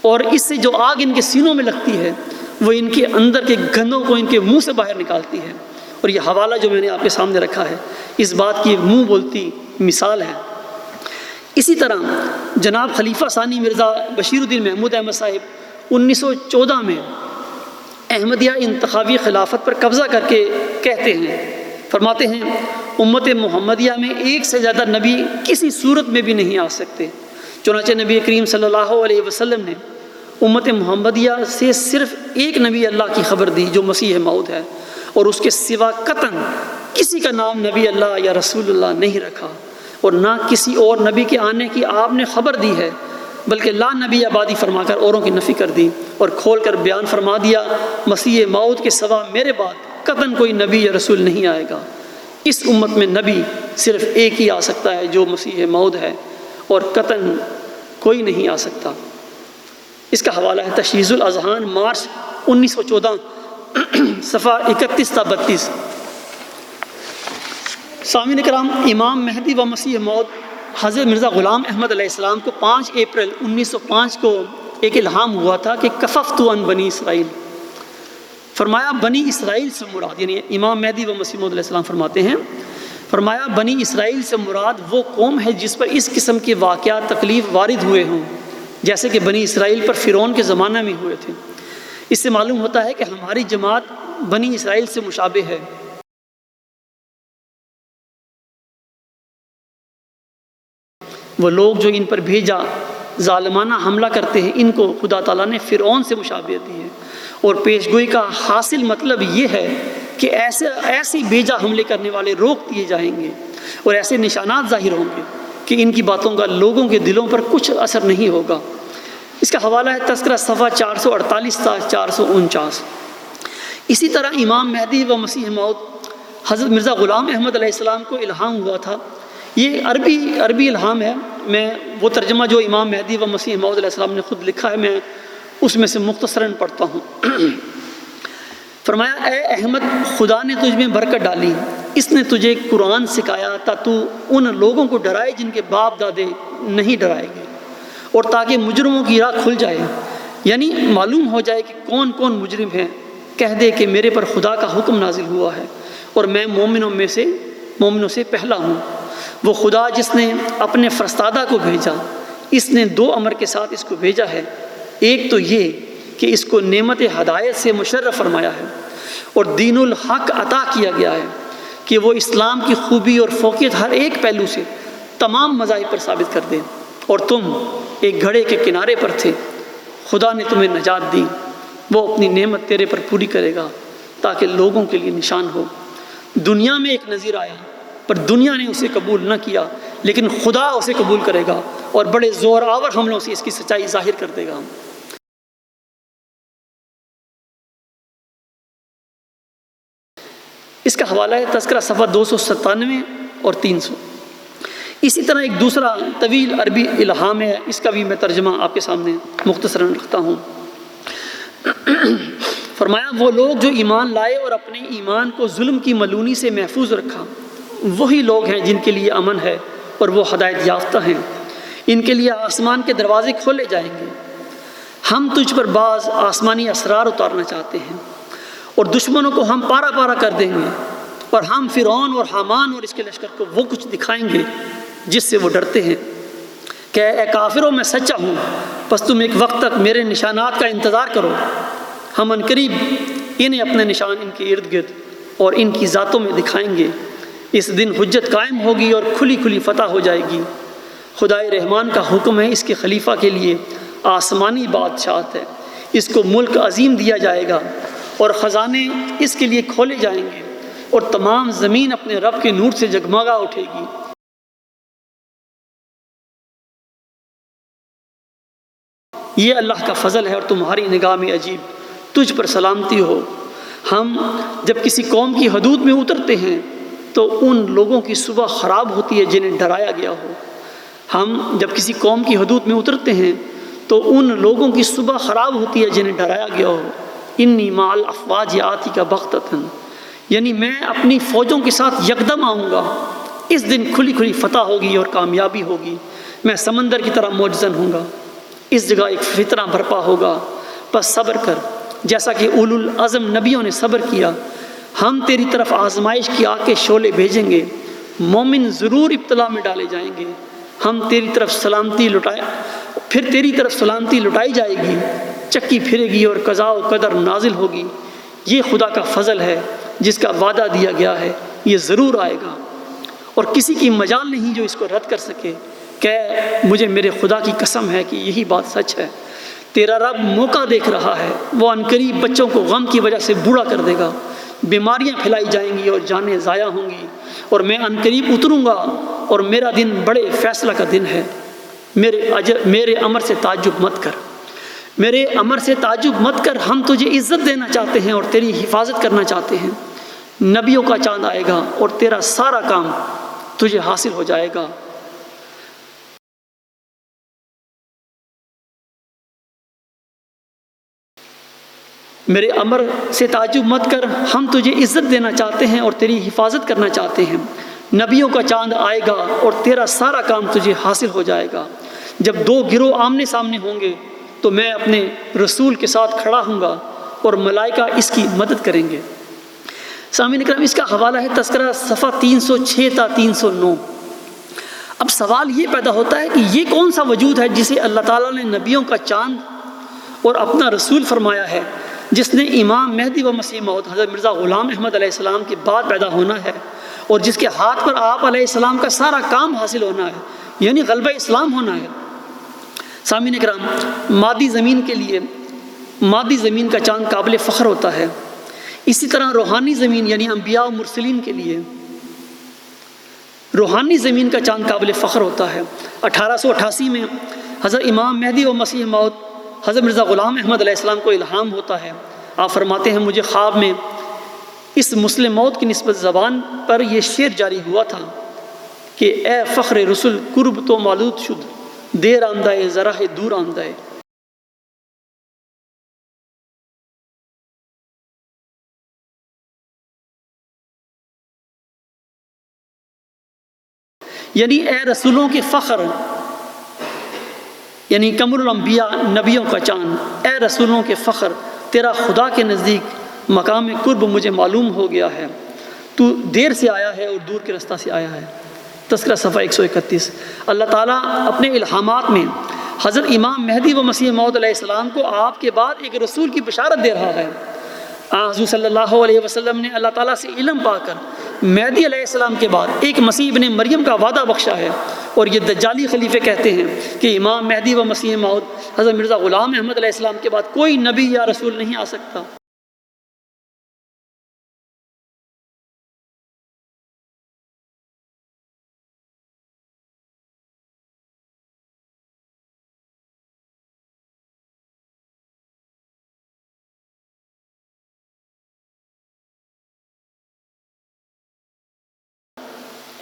اور اس سے جو آگ ان کے سینوں میں لگتی ہے وہ ان کے اندر کے گندوں کو ان کے منہ سے باہر نکالتی ہے، اور یہ حوالہ جو میں نے آپ کے سامنے رکھا ہے اس بات کی منہ بولتی مثال ہے۔ اسی طرح جناب خلیفہ ثانی مرزا بشیر الدین محمود احمد صاحب 1914 میں احمدیہ انتخابی خلافت پر قبضہ کر کے کہتے ہیں، فرماتے ہیں امت محمدیہ میں ایک سے زیادہ نبی کسی صورت میں بھی نہیں آ سکتے، چنانچہ نبی کریم صلی اللہ علیہ وسلم نے امت محمدیہ سے صرف ایک نبی اللہ کی خبر دی جو مسیح موعود ہے، اور اس کے سوا قطعاً کسی کا نام نبی اللہ یا رسول اللہ نہیں رکھا، اور نہ کسی اور نبی کے آنے کی آپ نے خبر دی ہے، بلکہ لا نبی آبادی فرما کر اوروں کی نفی کر دی اور کھول کر بیان فرما دیا مسیح موعود کے سوا میرے بعد قطعاً کوئی نبی یا رسول نہیں آئے گا، اس امت میں نبی صرف ایک ہی آ سکتا ہے جو مسیح موعود ہے، اور قطعاً کوئی نہیں آ سکتا۔ اس کا حوالہ ہے تشریز الاذہان مارچ 1914 صفحہ 31 تا 32۔ سامعین کرام، امام مہدی و مسیح موعود حضرت مرزا غلام احمد علیہ السلام کو 5 اپریل 1905 کو ایک الہام ہوا تھا کہ کففت عن بنی اسرائیل، فرمایا بنی اسرائیل سے مراد، یعنی امام مہدی و مسیح موعود علیہ السلام فرماتے ہیں، فرمایا بنی اسرائیل سے مراد وہ قوم ہے جس پر اس قسم کے واقعات تکلیف وارد ہوئے ہوں جیسے کہ بنی اسرائیل پر فرعون کے زمانہ میں ہوئے تھے۔ اس سے معلوم ہوتا ہے کہ ہماری جماعت بنی اسرائیل سے مشابہ ہے۔ وہ لوگ جو ان پر بھیجا ظالمانہ حملہ کرتے ہیں ان کو خدا تعالیٰ نے فرعون سے مشابہت دی ہے، اور پیشگوئی کا حاصل مطلب یہ ہے کہ ایسی بیجا حملے کرنے والے روک دیے جائیں گے، اور ایسے نشانات ظاہر ہوں گے کہ ان کی باتوں کا لوگوں کے دلوں پر کچھ اثر نہیں ہوگا۔ اس کا حوالہ ہے تذکرہ صفحہ 448 تا 449۔ اسی طرح امام مہدی و مسیح موعود حضرت مرزا غلام احمد علیہ السلام کو الہام ہوا تھا، یہ عربی الہام ہے، میں وہ ترجمہ جو امام مہدی و مسیح موعود علیہ السلام نے خود لکھا ہے میں اس میں سے مختصراً پڑھتا ہوں۔ فرمایا اے احمد، خدا نے تجھ میں برکت ڈالی، اس نے تجھے قرآن سکھایا تا تو ان لوگوں کو ڈرائے جن کے باپ دادے نہیں ڈرائے گے، اور تاکہ مجرموں کی راہ کھل جائے، یعنی معلوم ہو جائے کہ کون کون مجرم ہیں، کہہ دے کہ میرے پر خدا کا حکم نازل ہوا ہے اور میں مومنوں سے پہلا ہوں، وہ خدا جس نے اپنے فرستادہ کو بھیجا، اس نے 2 امر کے ساتھ اس کو بھیجا ہے۔ ایک تو یہ کہ اس کو نعمت ہدایت سے مشرف فرمایا ہے اور دین الحق عطا کیا گیا ہے کہ وہ اسلام کی خوبی اور فوقیت ہر ایک پہلو سے تمام مذاہب پر ثابت کر دے، اور تم ایک گھڑے کے کنارے پر تھے، خدا نے تمہیں نجات دی، وہ اپنی نعمت تیرے پر پوری کرے گا تاکہ لوگوں کے لیے نشان ہو۔ دنیا میں ایک نذیر آیا پر دنیا نے اسے قبول نہ کیا، لیکن خدا اسے قبول کرے گا اور بڑے زور آور حملوں سے اس کی سچائی ظاہر کر دے گا۔ اس کا حوالہ ہے تذکرہ صفحہ 297 اور 300۔ اسی طرح ایک دوسرا طویل عربی الہام ہے، اس کا بھی میں ترجمہ آپ کے سامنے مختصراً رکھتا ہوں۔ فرمایا وہ لوگ جو ایمان لائے اور اپنے ایمان کو ظلم کی ملونی سے محفوظ رکھا، وہی لوگ ہیں جن کے لیے امن ہے اور وہ ہدایت یافتہ ہیں۔ ان کے لیے آسمان کے دروازے کھولے جائیں گے۔ ہم تجھ پر بعض آسمانی اسرار اتارنا چاہتے ہیں اور دشمنوں کو ہم پارا پارا کر دیں گے، اور ہم فرعون اور حامان اور اس کے لشکر کو وہ کچھ دکھائیں گے جس سے وہ ڈرتے ہیں کہ اے کافروں میں سچا ہوں، بس تم ایک وقت تک میرے نشانات کا انتظار کرو، ہم عنقریب انہیں اپنے نشان ان کے ارد گرد اور ان کی ذاتوں میں دکھائیں گے۔ اس دن حجت قائم ہوگی اور کھلی کھلی فتح ہو جائے گی۔ خدائے رحمان کا حکم ہے، اس کے خلیفہ کے لیے آسمانی بادشاہت ہے، اس کو ملک عظیم دیا جائے گا اور خزانے اس کے لیے کھولے جائیں گے، اور تمام زمین اپنے رب کے نور سے جگمگا اٹھے گی۔ یہ اللہ کا فضل ہے اور تمہاری نگاہ میں عجیب، تجھ پر سلامتی ہو۔ ہم جب کسی قوم کی حدود میں اترتے ہیں تو ان لوگوں کی صبح خراب ہوتی ہے جنہیں ڈرایا گیا ہو۔ ہم جب کسی قوم کی حدود میں اترتے ہیں تو ان لوگوں کی صبح خراب ہوتی ہے جنہیں ڈرایا گیا ہو۔ انی مع الافواج آتی کا بغتۃ، یعنی میں اپنی فوجوں کے ساتھ یکدم آؤں گا۔ اس دن کھلی کھلی فتح ہوگی اور کامیابی ہوگی۔ میں سمندر کی طرح موجزن ہوں گا، اس جگہ ایک فتنہ برپا ہوگا، بس صبر کر جیسا کہ اولو العزم نبیوں نے صبر کیا۔ ہم تیری طرف آزمائش کی آگ کے شعلے بھیجیں گے، مومن ضرور ابتلا میں ڈالے جائیں گے۔ ہم تیری طرف سلامتی لٹائی جائے گی، چکی پھرے گی اور قضاء و قدر نازل ہوگی۔ یہ خدا کا فضل ہے جس کا وعدہ دیا گیا ہے، یہ ضرور آئے گا، اور کسی کی مجال نہیں جو اس کو رد کر سکے۔ کہ مجھے میرے خدا کی قسم ہے کہ یہی بات سچ ہے، تیرا رب موقع دیکھ رہا ہے، وہ عنقریب بچوں کو غم کی وجہ سے بوڑھا کر دے گا، بیماریاں پھیلائی جائیں گی اور جانیں ضائع ہوں گی، اور میں عنقریب اتروں گا اور میرا دن بڑے فیصلہ کا دن ہے۔ میرے امر سے تعجب مت کر، میرے امر سے تعجب مت کر، ہم تجھے عزت دینا چاہتے ہیں اور تیری حفاظت کرنا چاہتے ہیں۔ نبیوں کا چاند آئے گا اور تیرا سارا کام تجھے حاصل ہو جائے گا۔ میرے امر سے تعجب مت کر، ہم تجھے عزت دینا چاہتے ہیں اور تیری حفاظت کرنا چاہتے ہیں۔ نبیوں کا چاند آئے گا اور تیرا سارا کام تجھے حاصل ہو جائے گا۔ جب 2 گروہ آمنے سامنے ہوں گے تو میں اپنے رسول کے ساتھ کھڑا ہوں گا اور ملائکہ اس کی مدد کریں گے۔ سامعین کرام، اس کا حوالہ ہے تذکرہ صفحہ 306 تا 309۔ اب سوال یہ پیدا ہوتا ہے کہ یہ کون سا وجود ہے جسے اللہ تعالیٰ نے نبیوں کا چاند اور اپنا رسول فرمایا ہے، جس نے امام مہدی و مسیح موعود حضرت مرزا غلام احمد علیہ السلام کے بعد پیدا ہونا ہے، اور جس کے ہاتھ پر آپ علیہ السلام کا سارا کام حاصل ہونا ہے، یعنی غلبہ اسلام ہونا ہے۔ سامعین کرام، مادی زمین کا چاند قابل فخر ہوتا ہے، اسی طرح روحانی زمین یعنی انبیاء و مرسلین کے لیے روحانی زمین کا چاند قابل فخر ہوتا ہے۔ 1888 میں حضرت امام مہدی و مسیح موعود حضرت مرزا غلام احمد علیہ السلام کو الہام ہوتا ہے۔ آپ فرماتے ہیں مجھے خواب میں اس مسلم موت کی نسبت زبان پر یہ شعر جاری ہوا تھا کہ اے فخر رسول قرب تو مالود شد، دیر آمدائے ذرا ہے دور آمدائے۔ یعنی اے رسولوں کے فخر، یعنی قمر الانبیاء نبیوں کا چاند، اے رسولوں کے فخر، تیرا خدا کے نزدیک مقام قرب مجھے معلوم ہو گیا ہے، تو دیر سے آیا ہے اور دور کے رستہ سے آیا ہے۔ تذکرہ صفحہ 131۔ اللہ تعالیٰ اپنے الہامات میں حضرت امام مہدی و مسیح موعود علیہ السلام کو آپ کے بعد ایک رسول کی بشارت دے رہا ہے۔ حضور صلی اللہ علیہ وسلم نے اللہ تعالیٰ سے علم پا کر مہدی علیہ السلام کے بعد ایک مسیح ابن مریم کا وعدہ بخشا ہے، اور یہ دجالی خلیفے کہتے ہیں کہ امام مہدی و مسیح موعود حضرت مرزا غلام احمد علیہ السلام کے بعد کوئی نبی یا رسول نہیں آ سکتا۔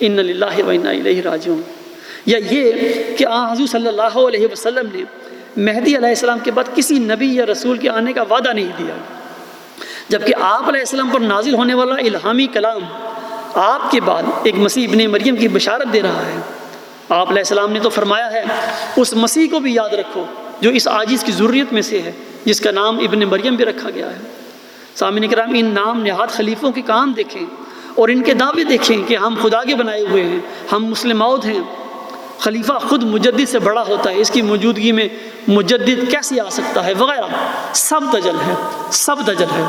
ان للہ و انا الیہ راجعون، یا یہ کہ حضور صلی اللہ علیہ وسلم نے مہدی علیہ السلام کے بعد کسی نبی یا رسول کے آنے کا وعدہ نہیں دیا، جبکہ آپ علیہ السلام پر نازل ہونے والا الہامی کلام آپ کے بعد ایک مسیح ابن مریم کی بشارت دے رہا ہے۔ آپ علیہ السلام نے تو فرمایا ہے اس مسیح کو بھی یاد رکھو جو اس عاجز کی ذریت میں سے ہے، جس کا نام ابن مریم بھی رکھا گیا ہے۔ سامعین کرام، ان نام نہاد خلیفوں کے کام دیکھیں اور ان کے دعوے دیکھیں کہ ہم خدا کے بنائے ہوئے ہیں، ہم مسلم موعود ہیں۔ خلیفہ خود مجدد سے بڑا ہوتا ہے، اس کی موجودگی میں مجدد کیسے آ سکتا ہے وغیرہ، سب دجل ہے، سب دجل ہے۔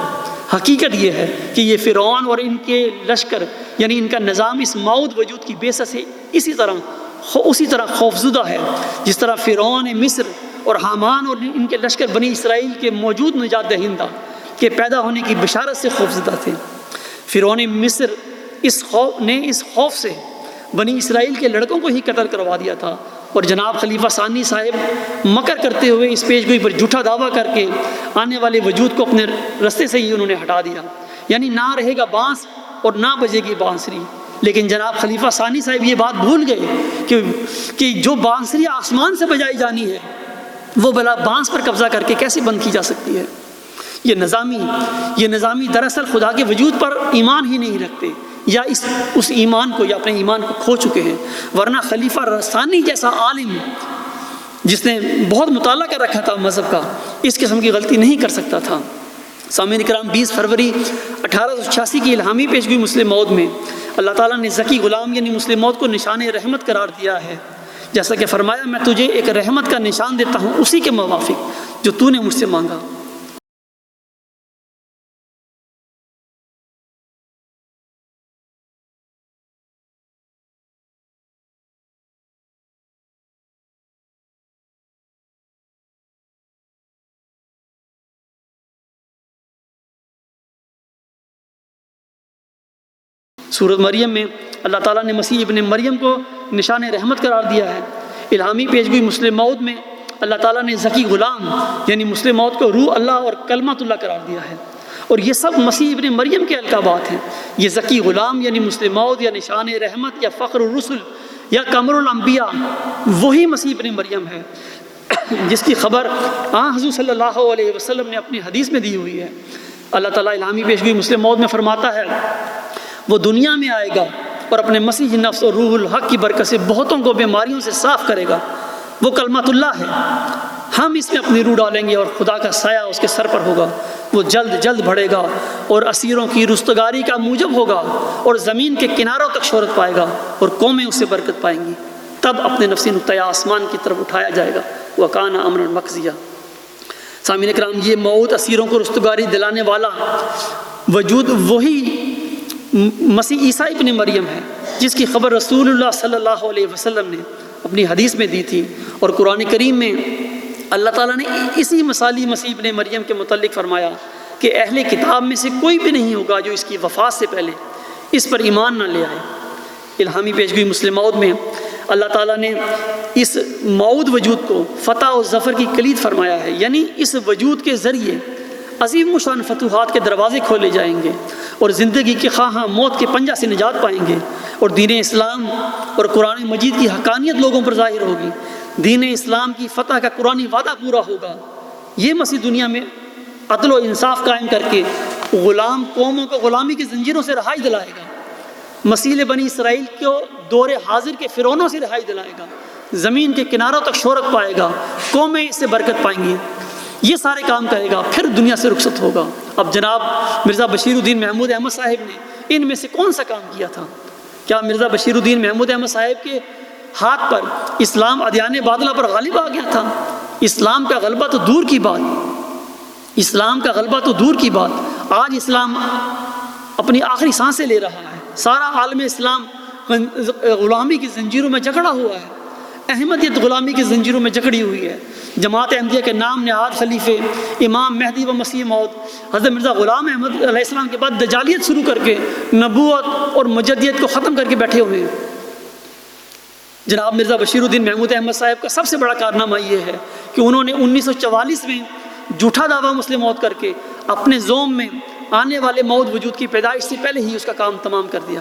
حقیقت یہ ہے کہ یہ فرعون اور ان کے لشکر، یعنی ان کا نظام اس موعود وجود کی بیسس سے اسی طرح خوفزدہ ہے جس طرح فرعون مصر اور حامان اور ان کے لشکر بنی اسرائیل کے موجود نجات دہندہ کے پیدا ہونے کی بشارت سے خوفزدہ تھے۔ فرعون مصر اس خوف سے بنی اسرائیل کے لڑکوں کو ہی قتل کروا دیا تھا، اور جناب خلیفہ ثانی صاحب مکر کرتے ہوئے اس پیش گوئی پر جھوٹا دعویٰ کر کے آنے والے وجود کو اپنے رستے سے ہی انہوں نے ہٹا دیا، یعنی نہ رہے گا بانس اور نہ بجے گی بانسری۔ لیکن جناب خلیفہ ثانی صاحب یہ بات بھول گئے کہ جو بانسری آسمان سے بجائی جانی ہے وہ بلا بانس پر قبضہ کر کے کیسے بند کی جا سکتی ہے۔ یہ نظامی دراصل خدا کے وجود پر ایمان ہی نہیں رکھتے، یا اس ایمان کو یا اپنے ایمان کو کھو چکے ہیں، ورنہ خلیفہ ثانی جیسا عالم جس نے بہت مطالعہ کر رکھا تھا مذہب کا، اس قسم کی غلطی نہیں کر سکتا تھا۔ سامعین کرام، 20 فروری 1886 کی الہامی پیشگوئی مسلم موعود میں اللہ تعالیٰ نے ذکی غلام یعنی مسلم موعود کو نشان رحمت قرار دیا ہے، جیسا کہ فرمایا میں تجھے ایک رحمت کا نشان دیتا ہوں اسی کے موافق جو تو نے مجھ سے مانگا۔ سورۃ مریم میں اللہ تعالیٰ نے مسیح ابن مریم کو نشان رحمت قرار دیا ہے۔ الہامی پیشگوئی مسلم موعود میں اللہ تعالیٰ نے ذکی غلام یعنی مسلم موعود کو روح اللہ اور کلمۃ اللہ قرار دیا ہے، اور یہ سب مسیح ابن مریم کے القابات ہیں۔ یہ ذکی غلام یعنی مسلم موعود یا نشان رحمت یا فخر الرسل یا قمر الانبیاء وہی مسیح ابن مریم ہے جس کی خبر حضور صلی اللہ علیہ وسلم نے اپنی حدیث میں دی ہوئی ہے۔ اللہ تعالیٰ الہامی پیشگوئی مسلم موعود میں فرماتا ہے وہ دنیا میں آئے گا اور اپنے مسیح نفس اور روح الحق کی برکت سے بہتوں کو بیماریوں سے صاف کرے گا۔ وہ کلمۃ اللہ ہے، ہم اس میں اپنی روح ڈالیں گے اور خدا کا سایہ اس کے سر پر ہوگا۔ وہ جلد جلد بڑھے گا اور اسیروں کی رستگاری کا موجب ہوگا اور زمین کے کناروں تک شہرت پائے گا اور قومیں اس سے برکت پائیں گی۔ تب اپنے نفسی نقطۂ آسمان کی طرف اٹھایا جائے گا، وَكَانَ أَمْرًا مَقْضِيًّا۔ سامعین کرام، یہ موعود اسیروں کو رستگاری دلانے والا وجود وہی مسیح عیسیٰ ابن مریم ہے جس کی خبر رسول اللہ صلی اللہ علیہ وسلم نے اپنی حدیث میں دی تھی، اور قرآن کریم میں اللہ تعالیٰ نے اسی مثالی مسیح ابن مریم کے متعلق فرمایا کہ اہل کتاب میں سے کوئی بھی نہیں ہوگا جو اس کی وفات سے پہلے اس پر ایمان نہ لے آئے۔ الہامی پیشگوئی مسلم موعود میں اللہ تعالیٰ نے اس موعود وجود کو فتح و ظفر کی کلید فرمایا ہے، یعنی اس وجود کے ذریعے عظیم و شان فتوحات کے دروازے کھولے جائیں گے اور زندگی کے خواہاں موت کے پنجہ سے نجات پائیں گے، اور دین اسلام اور قرآن مجید کی حقانیت لوگوں پر ظاہر ہوگی۔ دین اسلام کی فتح کا قرآنی وعدہ پورا ہوگا۔ یہ مسیح دنیا میں عدل و انصاف قائم کر کے غلام قوموں کو غلامی کی زنجیروں سے رہائی دلائے گا۔ مسیح بنی اسرائیل کو دور حاضر کے فرعونوں سے رہائی دلائے گا، زمین کے کناروں تک شہرت پائے گا، قومیں اس سے برکت پائیں گی۔ یہ سارے کام کرے گا، پھر دنیا سے رخصت ہوگا۔ اب جناب مرزا بشیر الدین محمود احمد صاحب نے ان میں سے کون سا کام کیا تھا؟ کیا مرزا بشیر الدین محمود احمد صاحب کے ہاتھ پر اسلام ادیان باطلہ پر غالب آ گیا تھا؟ اسلام کا غلبہ تو دور کی بات، اسلام کا غلبہ تو دور کی بات، آج اسلام اپنی آخری سانسیں لے رہا ہے، سارا عالم اسلام غلامی کی زنجیروں میں جکڑا ہوا ہے، احمدیت غلامی کی زنجیروں میں جکڑی ہوئی ہے۔ جماعت احمدیہ کے نام نہاد خلیفے امام مہدی و مسیح موعود حضرت مرزا غلام احمد علیہ السلام کے بعد دجالیت شروع کر کے نبوت اور مجدیت کو ختم کر کے بیٹھے ہوئے ہیں۔ جناب مرزا بشیر الدین محمود احمد صاحب کا سب سے بڑا کارنامہ یہ ہے کہ انہوں نے 1944 میں جھوٹا دعویٰ مسلم موت کر کے اپنے زوم میں آنے والے موعود وجود کی پیدائش سے پہلے ہی اس کا کام تمام کر دیا۔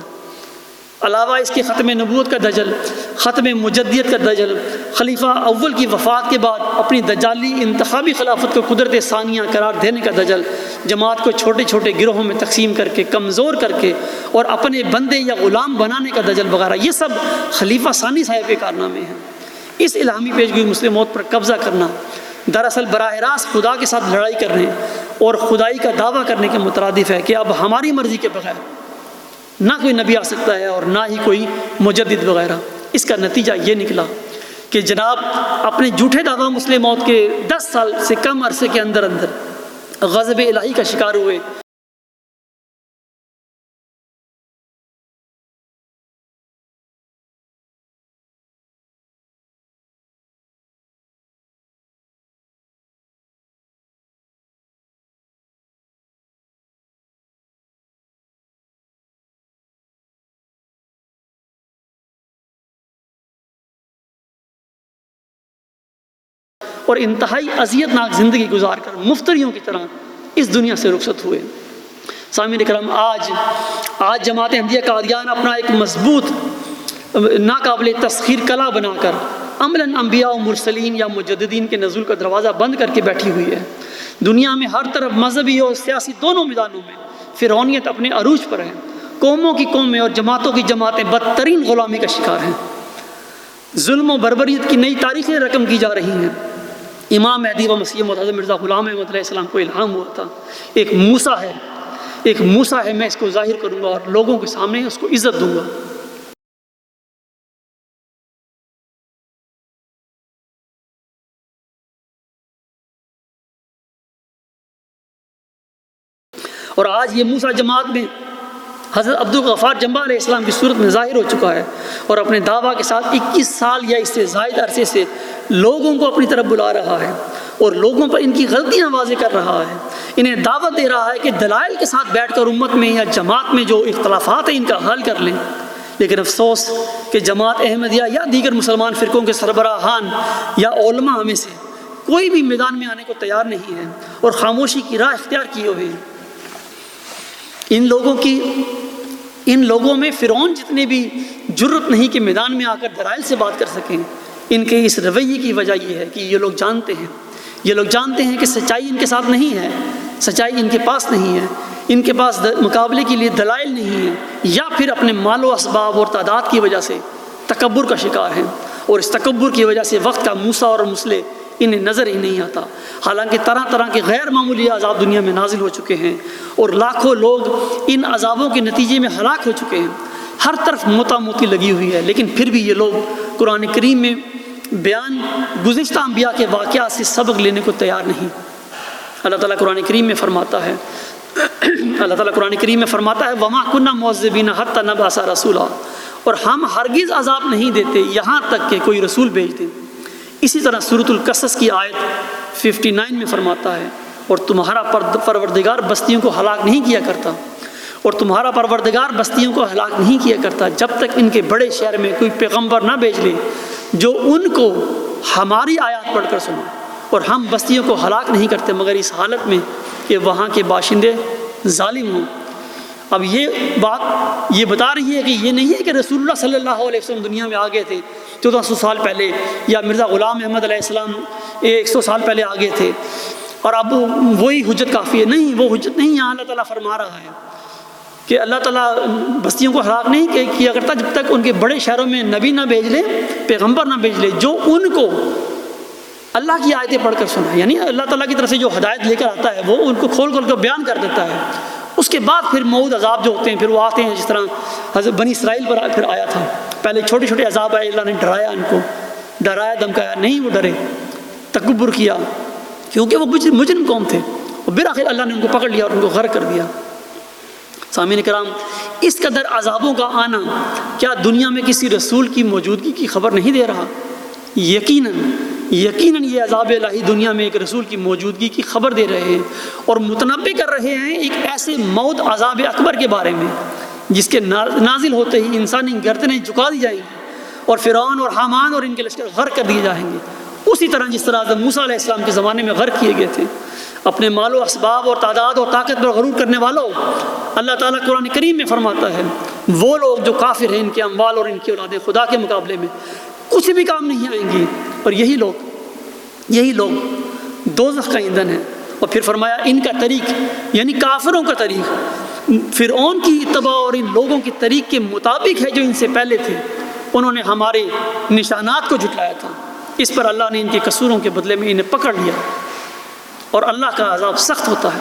علاوہ اس کے ختم نبوت کا دجل، ختم مجدیت کا دجل، خلیفہ اول کی وفات کے بعد اپنی دجالی انتخابی خلافت کو قدرت ثانیہ قرار دینے کا دجل، جماعت کو چھوٹے چھوٹے گروہوں میں تقسیم کر کے کمزور کر کے اور اپنے بندے یا غلام بنانے کا دجل وغیرہ، یہ سب خلیفہ ثانی صاحب کے کارنامے ہیں۔ اس الہامی پیشگوئی مسلم موت پر قبضہ کرنا دراصل براہ راست خدا کے ساتھ لڑائی کرنے اور خدائی کا دعویٰ کرنے کے مترادف ہے کہ اب ہماری مرضی کے بغیر نہ کوئی نبی آ سکتا ہے اور نہ ہی کوئی مجدد وغیرہ۔ اس کا نتیجہ یہ نکلا کہ جناب اپنے جھوٹے دعویٰ مسلم موت کے 10 سال سے کم عرصے کے اندر غضب الہی کا شکار ہوئے۔ اور انتہائی اذیت ناک زندگی گزار کر مفتریوں کی طرح اس دنیا سے رخصت ہوئے۔ سامعین کرام، آج جماعت احمدیہ قادیان اپنا ایک مضبوط ناقابل تسخیر کلا بنا کر عملاً انبیاء و مرسلین یا مجددین کے نزول کا دروازہ بند کر کے بیٹھی ہوئی ہے۔ دنیا میں ہر طرف مذہبی اور سیاسی دونوں میدانوں میں فرعونیت اپنے عروج پر ہے۔ قوموں کی قومیں اور جماعتوں کی جماعتیں بدترین غلامی کا شکار ہیں۔ ظلم و بربریت کی نئی تاریخیں رقم کی جا رہی ہیں۔ امام مہدی و مسیح موعود حضرت مرزا غلام احمد علیہ السلام کو الہام ہوا تھا، ایک موسیٰ ہے، میں اس کو ظاہر کروں گا اور لوگوں کے سامنے اس کو عزت دوں گا۔ اور آج یہ موسیٰ جماعت میں حضرت عبدالغفار جنبہ علیہ السلام کی صورت میں ظاہر ہو چکا ہے اور اپنے دعویٰ کے ساتھ 21 سال یا اس سے زائد عرصے سے لوگوں کو اپنی طرف بلا رہا ہے اور لوگوں پر ان کی غلطیاں واضح کر رہا ہے، انہیں دعوت دے رہا ہے کہ دلائل کے ساتھ بیٹھ کر امت میں یا جماعت میں جو اختلافات ہیں ان کا حل کر لیں۔ لیکن افسوس کہ جماعت احمدیہ یا دیگر مسلمان فرقوں کے سربراہان یا علماء میں سے کوئی بھی میدان میں آنے کو تیار نہیں ہے اور خاموشی کی راہ اختیار کیے ہوئے ہیں۔ ان لوگوں میں فرعون جتنے بھی جرت نہیں کہ میدان میں آ کر دلائل سے بات کر سکیں۔ ان کے اس رویے کی وجہ یہ ہے کہ یہ لوگ جانتے ہیں کہ سچائی ان کے ساتھ نہیں ہے، سچائی ان کے پاس نہیں ہے، ان کے پاس مقابلے کے لیے دلائل نہیں ہے، یا پھر اپنے مال و اسباب اور تعداد کی وجہ سے تکبر کا شکار ہیں، اور اس تکبر کی وجہ سے وقت کا موسیٰ اور مسلح انہیں نظر ہی نہیں آتا۔ حالانکہ طرح طرح کے غیر معمولی عذاب دنیا میں نازل ہو چکے ہیں اور لاکھوں لوگ ان عذابوں کے نتیجے میں ہلاک ہو چکے ہیں۔ ہر طرف موتا موتی لگی ہوئی ہے، لیکن پھر بھی یہ لوگ قرآن کریم میں بیان گزشتہ انبیاء کے واقعات سے سبق لینے کو تیار نہیں۔ اللہ تعالیٰ قرآن کریم میں فرماتا ہے وَمَا كُنَّا مُعَذِّبِينَ حَتَّى نَبْعَثَ رَسُولًا، اور ہم ہرگز عذاب نہیں دیتے یہاں تک کہ کوئی رسول بھیج دیں۔ اسی طرح سورۃ القصص کی آیت 59 میں فرماتا ہے اور تمہارا پروردگار بستیوں کو ہلاک نہیں کیا کرتا جب تک ان کے بڑے شہر میں کوئی پیغمبر نہ بھیج لے جو ان کو ہماری آیات پڑھ کر سنا، اور ہم بستیوں کو ہلاک نہیں کرتے مگر اس حالت میں کہ وہاں کے باشندے ظالم ہوں۔ اب یہ بات یہ بتا رہی ہے کہ یہ نہیں ہے کہ رسول اللہ صلی اللہ علیہ وسلم دنیا میں آ گئے تھے 1400 سال پہلے، یا مرزا غلام احمد علیہ السلام 100 سال پہلے آ گئے تھے اور اب وہی حجت کافی ہے۔ نہیں، وہ حجت نہیں، یہاں اللہ تعالیٰ فرما رہا ہے کہ اللہ تعالیٰ بستیوں کو ہلاک نہیں کیا کرتا جب تک ان کے بڑے شہروں میں نبی نہ بھیج لے، پیغمبر نہ بھیج لے جو ان کو اللہ کی آیتیں پڑھ کر سنا، یعنی اللہ تعالیٰ کی طرف سے جو ہدایت لے کر آتا ہے وہ ان کو کھول کھول کر بیان کر دیتا ہے، اس کے بعد پھر موعود عذاب جو ہوتے ہیں پھر وہ آتے ہیں، جس طرح حضرت بنی اسرائیل پر پھر آیا تھا۔ پہلے چھوٹے چھوٹے عذاب آئے، اللہ نے ڈرایا، ان کو ڈرایا دھمکایا، نہیں وہ ڈرے، تکبر کیا، کیونکہ وہ مجرم قوم تھے، اور بالآخر اللہ نے ان کو پکڑ لیا اور ان کو غرق کر دیا۔ سامعین کرام، اس قدر عذابوں کا آنا کیا دنیا میں کسی رسول کی موجودگی کی خبر نہیں دے رہا؟ یقیناً یہ عذاب الہی دنیا میں ایک رسول کی موجودگی کی خبر دے رہے ہیں اور متنبع کر رہے ہیں ایک ایسے موت عذاب اکبر کے بارے میں جس کے نازل ہوتے ہی انسانی گردنیں جھکا دی جائیں گی اور فرعون اور حامان اور ان کے لشکر غرق کر دیے جائیں گے، اسی طرح جس طرح حضرت موسیٰ علیہ السلام کے زمانے میں غرق کیے گئے تھے۔ اپنے مال و اسباب اور تعداد اور طاقت پر غرور کرنے والوں، اللہ تعالیٰ قرآن کریم میں فرماتا ہے وہ لوگ جو کافر ہیں، ان کے اموال اور ان کی اولادیں خدا کے مقابلے میں کچھ بھی کام نہیں آئیں گی، اور یہی لوگ دوزخ کا ایندھن ہے۔ اور پھر فرمایا ان کا طریق، یعنی کافروں کا طریق فرعون کی اتباع اور ان لوگوں کی طریق کے مطابق ہے جو ان سے پہلے تھے، انہوں نے ہمارے نشانات کو جھٹلایا تھا، اس پر اللہ نے ان کے قصوروں کے بدلے میں انہیں پکڑ لیا، اور اللہ کا عذاب سخت ہوتا ہے۔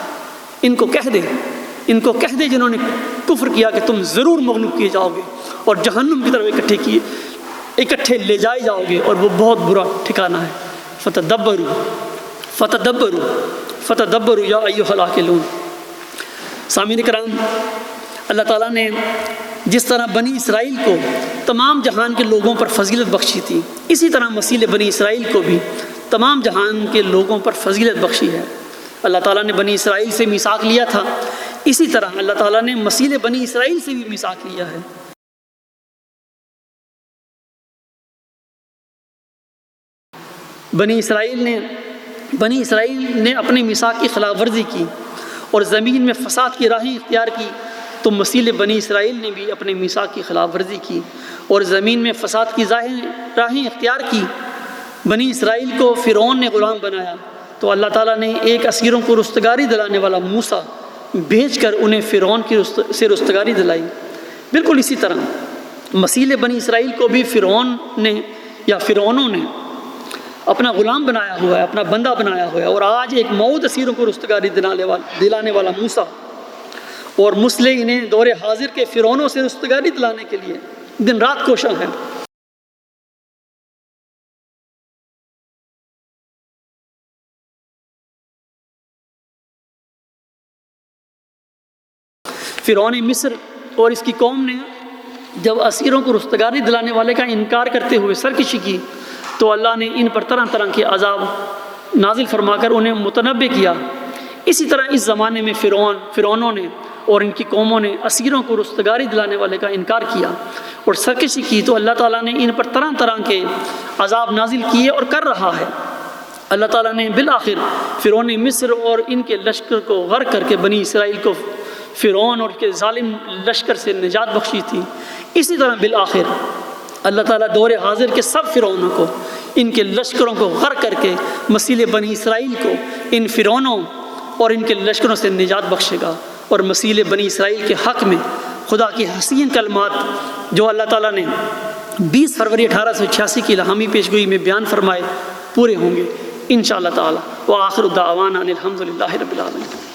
ان کو کہہ دے جنہوں نے کفر کیا کہ تم ضرور مغلوب کیے جاؤ گے اور جہنم کی طرف اکٹھے لے جائے جاؤ گے، اور وہ بہت برا ٹھکانہ ہے۔ فتدبروا یا ایھا العاقلون۔ سامعین کرام، اللہ تعالیٰ نے جس طرح بنی اسرائیل کو تمام جہان کے لوگوں پر فضیلت بخشی تھی، اسی طرح مسیح بنی اسرائیل کو بھی تمام جہان کے لوگوں پر فضیلت بخشی ہے۔ اللہ تعالیٰ نے بنی اسرائیل سے میثاق لیا تھا، اسی طرح اللہ تعالیٰ نے مسیح بنی اسرائیل سے بھی میثاق لیا ہے۔ بنی اسرائیل نے اپنے میثاق کی خلاف ورزی کی اور زمین میں فساد کی راہیں اختیار کی، تو مسیح بنی اسرائیل نے بھی اپنے میثاق کی خلاف ورزی کی اور زمین میں فساد کی راہیں اختیار کی۔ بنی اسرائیل کو فرعون نے غلام بنایا، تو اللہ تعالیٰ نے ایک اسیروں کو رستگاری دلانے والا موسیٰ بھیج کر انہیں فرعون سے رستگاری دلائی۔ بالکل اسی طرح مسیح بنی اسرائیل کو بھی فرعونوں نے اپنا غلام بنایا ہوا ہے، اپنا بندہ بنایا ہوا ہے، اور آج ایک موعود اسیروں کو رستگاری دلانے والا موسیٰ اور مسلح انہیں دور حاضر کے فرعونوں سے رستگاری دلانے کے لیے دن رات کوشاں ہیں۔ فرعون مصر اور اس کی قوم نے جب اسیروں کو رستگاری دلانے والے کا انکار کرتے ہوئے سرکشی کی، تو اللہ نے ان پر طرح طرح کے عذاب نازل فرما کر انہیں متنبع کیا۔ اسی طرح اس زمانے میں فرعونوں نے اور ان کی قوموں نے اسیروں کو رستگاری دلانے والے کا انکار کیا اور سرکشی کی، تو اللہ تعالیٰ نے ان پر طرح طرح کے عذاب نازل کیے اور کر رہا ہے۔ اللہ تعالیٰ نے بالآخر فرعون مصر اور ان کے لشکر کو غرق کر کے بنی اسرائیل کو فرعون اور کے ظالم لشکر سے نجات بخشی تھی۔ اسی طرح بالآخر اللہ تعالیٰ دور حاضر کے سب فرعونوں کو، ان کے لشکروں کو غرق کر کے مسیح بنی اسرائیل کو ان فرعونوں اور ان کے لشکروں سے نجات بخشے گا، اور مسیح بنی اسرائیل کے حق میں خدا کی حسین کلمات جو اللہ تعالیٰ نے 20 فروری 1886 کی الہامی پیشگوئی میں بیان فرمائے پورے ہوں گے انشاءاللہ تعالیٰ۔ وآخر دعوانا ان الحمد للہ رب العالمین۔